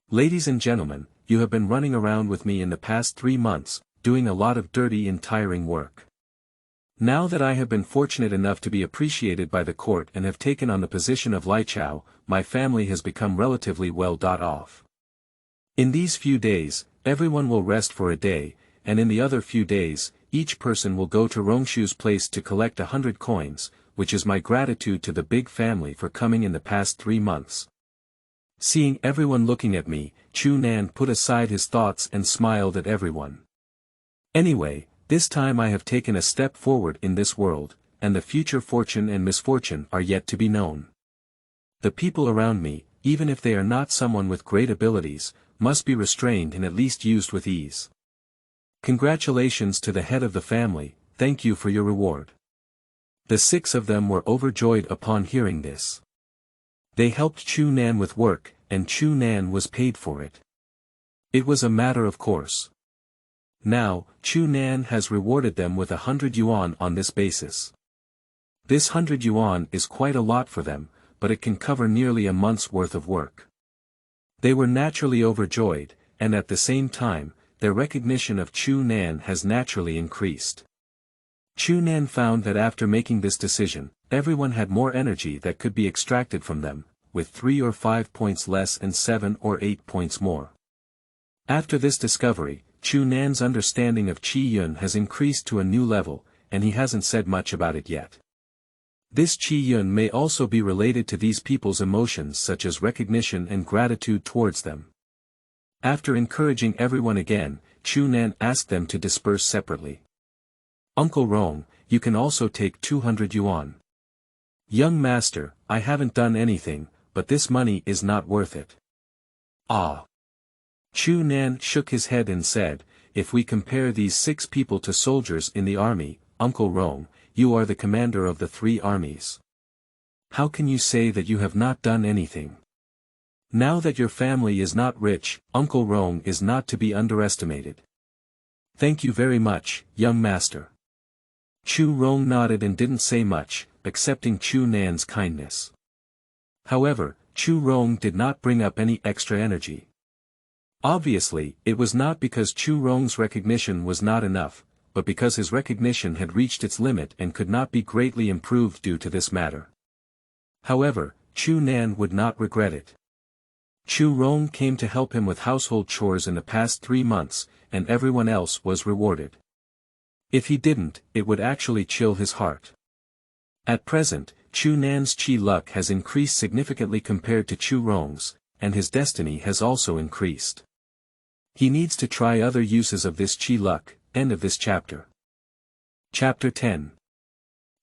Ladies and gentlemen, you have been running around with me in the past 3 months, doing a lot of dirty and tiring work. Now that I have been fortunate enough to be appreciated by the court and have taken on the position of Lichao, my family has become relatively well off. In these few days, everyone will rest for a day, and in the other few days, each person will go to Rongshu's place to collect 100 coins, which is my gratitude to the big family for coming in the past 3 months. Seeing everyone looking at me, Chu Nan put aside his thoughts and smiled at everyone. Anyway, this time I have taken a step forward in this world, and the future fortune and misfortune are yet to be known. The people around me, even if they are not someone with great abilities, must be restrained and at least used with ease. Congratulations to the head of the family, thank you for your reward. The 6 of them were overjoyed upon hearing this. They helped Chu Nan with work, and Chu Nan was paid for it. It was a matter of course. Now, Chu Nan has rewarded them with 100 yuan on this basis. This 100 yuan is quite a lot for them, but it can cover nearly a month's worth of work. They were naturally overjoyed, and at the same time, their recognition of Chu Nan has naturally increased. Chu Nan found that after making this decision, everyone had more energy that could be extracted from them, with 3 or 5 points less and 7 or 8 points more. After this discovery, Chu Nan's understanding of Qi Yun has increased to a new level, and he hasn't said much about it yet. This Qi Yun may also be related to these people's emotions such as recognition and gratitude towards them. After encouraging everyone again, Chu Nan asked them to disperse separately. Uncle Rong, you can also take 200 yuan. Young master, I haven't done anything, but this money is not worth it. Ah. Chu Nan shook his head and said, if we compare these 6 people to soldiers in the army, Uncle Rong, you are the commander of the 3 armies. How can you say that you have not done anything? Now that your family is not rich, Uncle Rong is not to be underestimated. Thank you very much, young master. Chu Rong nodded and didn't say much, accepting Chu Nan's kindness. However, Chu Rong did not bring up any extra energy. Obviously, it was not because Chu Rong's recognition was not enough, but because his recognition had reached its limit and could not be greatly improved due to this matter. However, Chu Nan would not regret it. Chu Rong came to help him with household chores in the past 3 months, and everyone else was rewarded. If he didn't, it would actually chill his heart. At present, Chu Nan's Qi luck has increased significantly compared to Chu Rong's, and his destiny has also increased. He needs to try other uses of this Qi luck. End of this chapter. Chapter 10.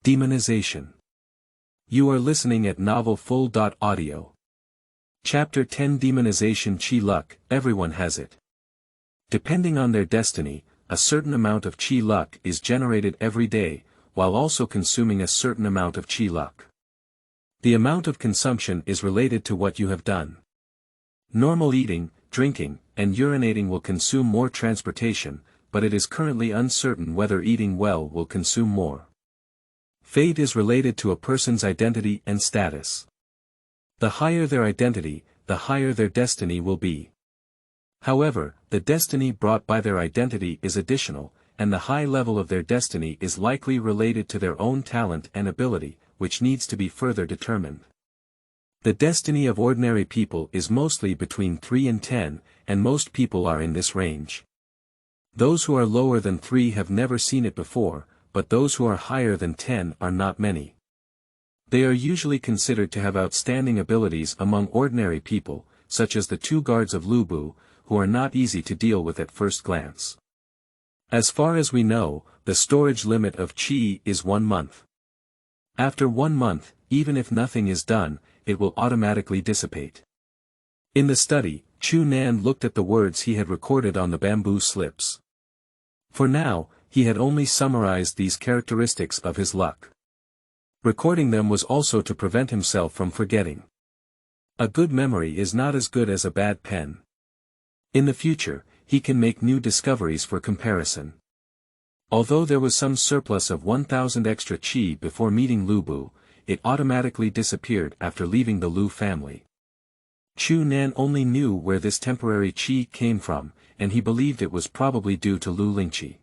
Demonization. You are listening at novelfull.audio. Chapter 10 Demonization Qi Luck. Everyone has it. Depending on their destiny, a certain amount of Qi luck is generated every day, while also consuming a certain amount of Qi luck. The amount of consumption is related to what you have done. Normal eating, drinking, and urinating will consume more transportation, but it is currently uncertain whether eating well will consume more. Fate is related to a person's identity and status. The higher their identity, the higher their destiny will be. However, the destiny brought by their identity is additional, and the high level of their destiny is likely related to their own talent and ability, which needs to be further determined. The destiny of ordinary people is mostly between 3 and 10, and most people are in this range. Those who are lower than 3 have never seen it before, but those who are higher than 10 are not many. They are usually considered to have outstanding abilities among ordinary people, such as the 2 guards of Lubu, who are not easy to deal with at first glance. As far as we know, the storage limit of Qi is 1 month. After 1 month, even if nothing is done, it will automatically dissipate. In the study, Chu Nan looked at the words he had recorded on the bamboo slips. For now, he had only summarized these characteristics of his luck. Recording them was also to prevent himself from forgetting. A good memory is not as good as a bad pen. In the future, he can make new discoveries for comparison. Although there was some surplus of 1,000 extra Qi before meeting Lubu, it automatically disappeared after leaving the Lu family. Chu Nan only knew where this temporary Qi came from, and he believed it was probably due to Lv Lingqi.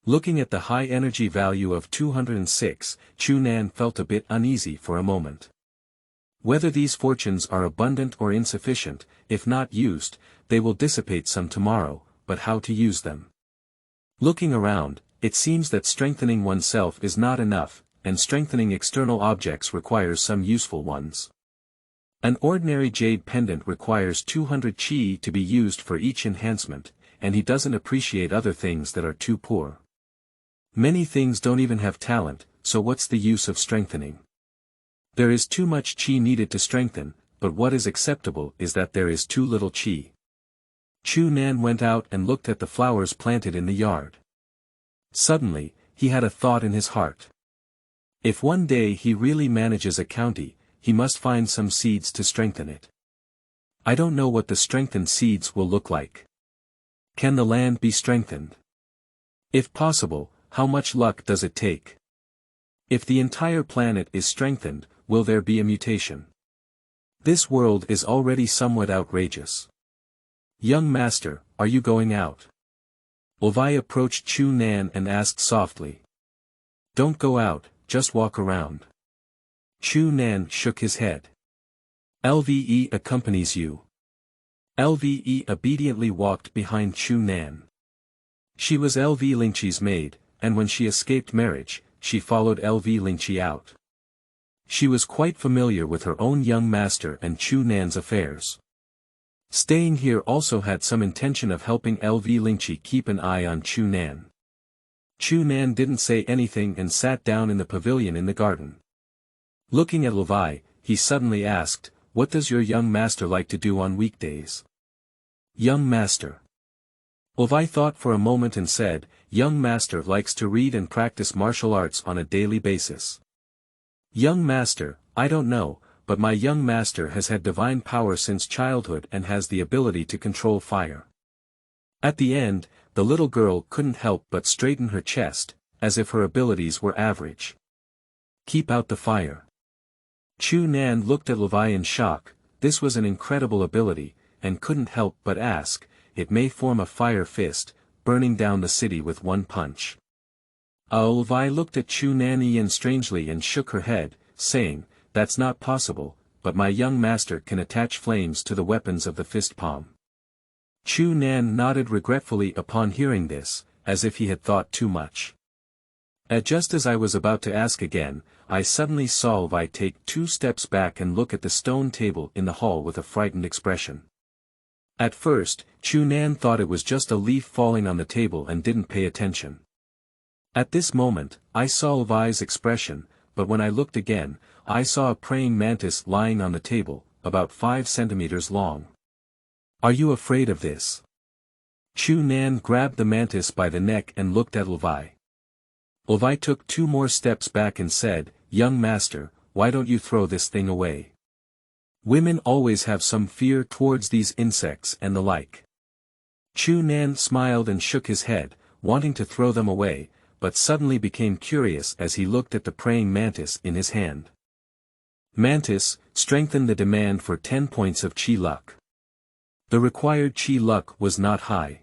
Looking at the high energy value of 206, Chu Nan felt a bit uneasy for a moment. Whether these fortunes are abundant or insufficient, if not used, they will dissipate some tomorrow, but how to use them? Looking around, it seems that strengthening oneself is not enough, and strengthening external objects requires some useful ones. An ordinary jade pendant requires 200 Qi to be used for each enhancement, and he doesn't appreciate other things that are too poor. Many things don't even have talent, so what's the use of strengthening? There is too much Qi needed to strengthen, but what is acceptable is that there is too little Qi. Chu Nan went out and looked at the flowers planted in the yard. Suddenly, he had a thought in his heart. If one day he really manages a county, he must find some seeds to strengthen it. I don't know what the strengthened seeds will look like. Can the land be strengthened? If possible, how much luck does it take? If the entire planet is strengthened, will there be a mutation? This world is already somewhat outrageous. Young master, are you going out? Lv approached Chu Nan and asked softly. Don't go out, just walk around. Chu Nan shook his head. Lve accompanies you. Lve obediently walked behind Chu Nan. She was Lv Lingqi's maid, and when she escaped marriage, she followed Lv Lingqi out. She was quite familiar with her own young master and Chu Nan's affairs. Staying here also had some intention of helping Lv Lingqi keep an eye on Chu Nan. Chu Nan didn't say anything and sat down in the pavilion in the garden. Looking at Lv, he suddenly asked, "What does your young master like to do on weekdays?" Young master. Lv thought for a moment and said, "Young master likes to read and practice martial arts on a daily basis." Young master, I don't know, but my young master has had divine power since childhood and has the ability to control fire. At the end, the little girl couldn't help but straighten her chest, as if her abilities were average. Keep out the fire. Chu Nan looked at Lv in shock. This was an incredible ability, and couldn't help but ask, it may form a fire fist, burning down the city with one punch. Lv looked at Chu Nan strangely and shook her head, saying, "That's not possible, but my young master can attach flames to the weapons of the fist palm." Chu Nan nodded regretfully upon hearing this, as if he had thought too much. Just as I was about to ask again, I suddenly saw Lv take 2 steps back and look at the stone table in the hall with a frightened expression. At first, Chu Nan thought it was just a leaf falling on the table and didn't pay attention. At this moment, I saw Lv's expression, but when I looked again, I saw a praying mantis lying on the table, about 5 centimeters long. Are you afraid of this? Chu Nan grabbed the mantis by the neck and looked at Lv. Lv took 2 more steps back and said, "Young master, why don't you throw this thing away? Women always have some fear towards these insects and the like." Chu Nan smiled and shook his head, wanting to throw them away, but suddenly became curious as he looked at the praying mantis in his hand. Mantis, strengthen the demand for 10 points of chi luck. The required chi luck was not high.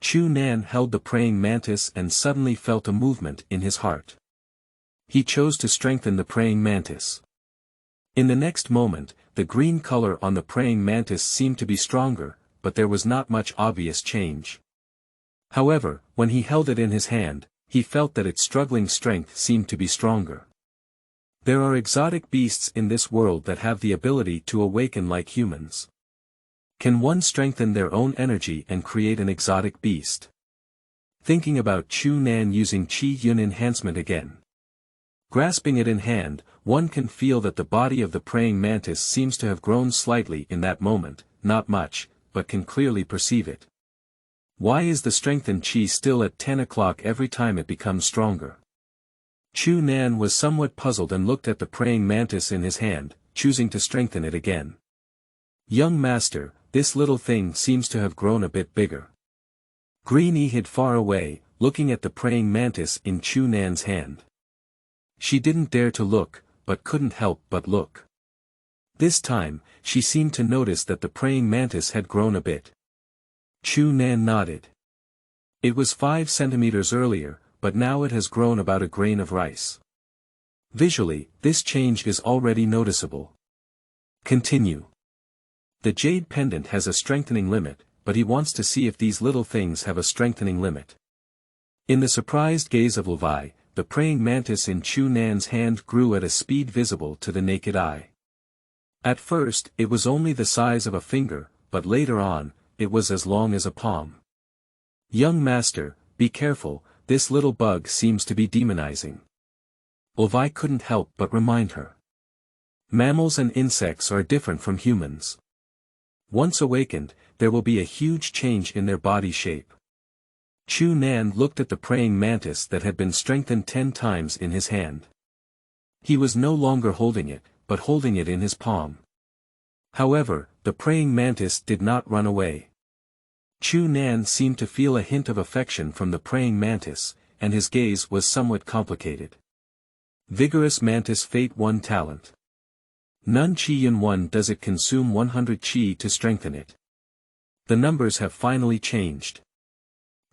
Chu Nan held the praying mantis and suddenly felt a movement in his heart. He chose to strengthen the praying mantis. In the next moment, the green color on the praying mantis seemed to be stronger, but there was not much obvious change. However, when he held it in his hand, he felt that its struggling strength seemed to be stronger. There are exotic beasts in this world that have the ability to awaken like humans. Can one strengthen their own energy and create an exotic beast? Thinking about Chu Nan using Qi Yun enhancement again. Grasping it in hand, one can feel that the body of the praying mantis seems to have grown slightly in that moment, not much, but can clearly perceive it. Why is the strengthened Qi still at 10 o'clock every time it becomes stronger? Chu Nan was somewhat puzzled and looked at the praying mantis in his hand, choosing to strengthen it again. Young master, this little thing seems to have grown a bit bigger. Greenie hid far away, looking at the praying mantis in Chu Nan's hand. She didn't dare to look, but couldn't help but look. This time, she seemed to notice that the praying mantis had grown a bit. Chu Nan nodded. It was 5 centimeters earlier, but now it has grown about a grain of rice. Visually, this change is already noticeable. Continue. The jade pendant has a strengthening limit, but he wants to see if these little things have a strengthening limit. In the surprised gaze of Lv, the praying mantis in Chu Nan's hand grew at a speed visible to the naked eye. At first, it was only the size of a finger, but later on, it was as long as a palm. Young master, be careful, this little bug seems to be demonizing. Lv couldn't help but remind her. Mammals and insects are different from humans. Once awakened, there will be a huge change in their body shape. Chu Nan looked at the praying mantis that had been strengthened 10 times in his hand. He was no longer holding it, but holding it in his palm. However, the praying mantis did not run away. Chu Nan seemed to feel a hint of affection from the praying mantis, and his gaze was somewhat complicated. Vigorous mantis Fate 1 talent. None Qi Yun 1 does it consume 100 Qi to strengthen it. The numbers have finally changed.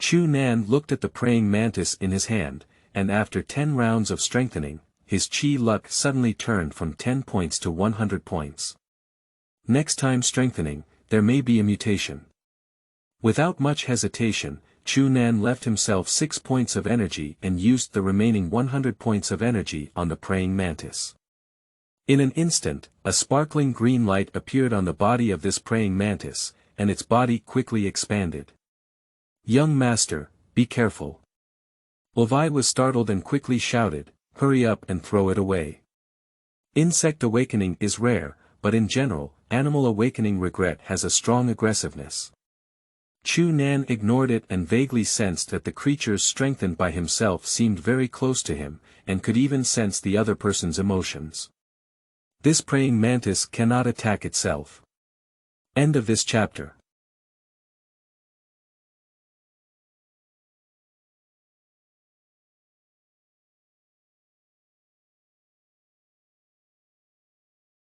Chu Nan looked at the praying mantis in his hand, and after 10 rounds of strengthening, his Qi luck suddenly turned from 10 points to 100 points. Next time strengthening, there may be a mutation. Without much hesitation, Chu Nan left himself 6 points of energy and used the remaining 100 points of energy on the praying mantis. In an instant, a sparkling green light appeared on the body of this praying mantis, and its body quickly expanded. Young master, be careful. Lv was startled and quickly shouted, hurry up and throw it away. Insect awakening is rare, but in general, animal awakening regret has a strong aggressiveness. Chu Nan ignored it and vaguely sensed that the creatures strengthened by himself seemed very close to him, and could even sense the other person's emotions. This praying mantis cannot attack itself. End of this chapter.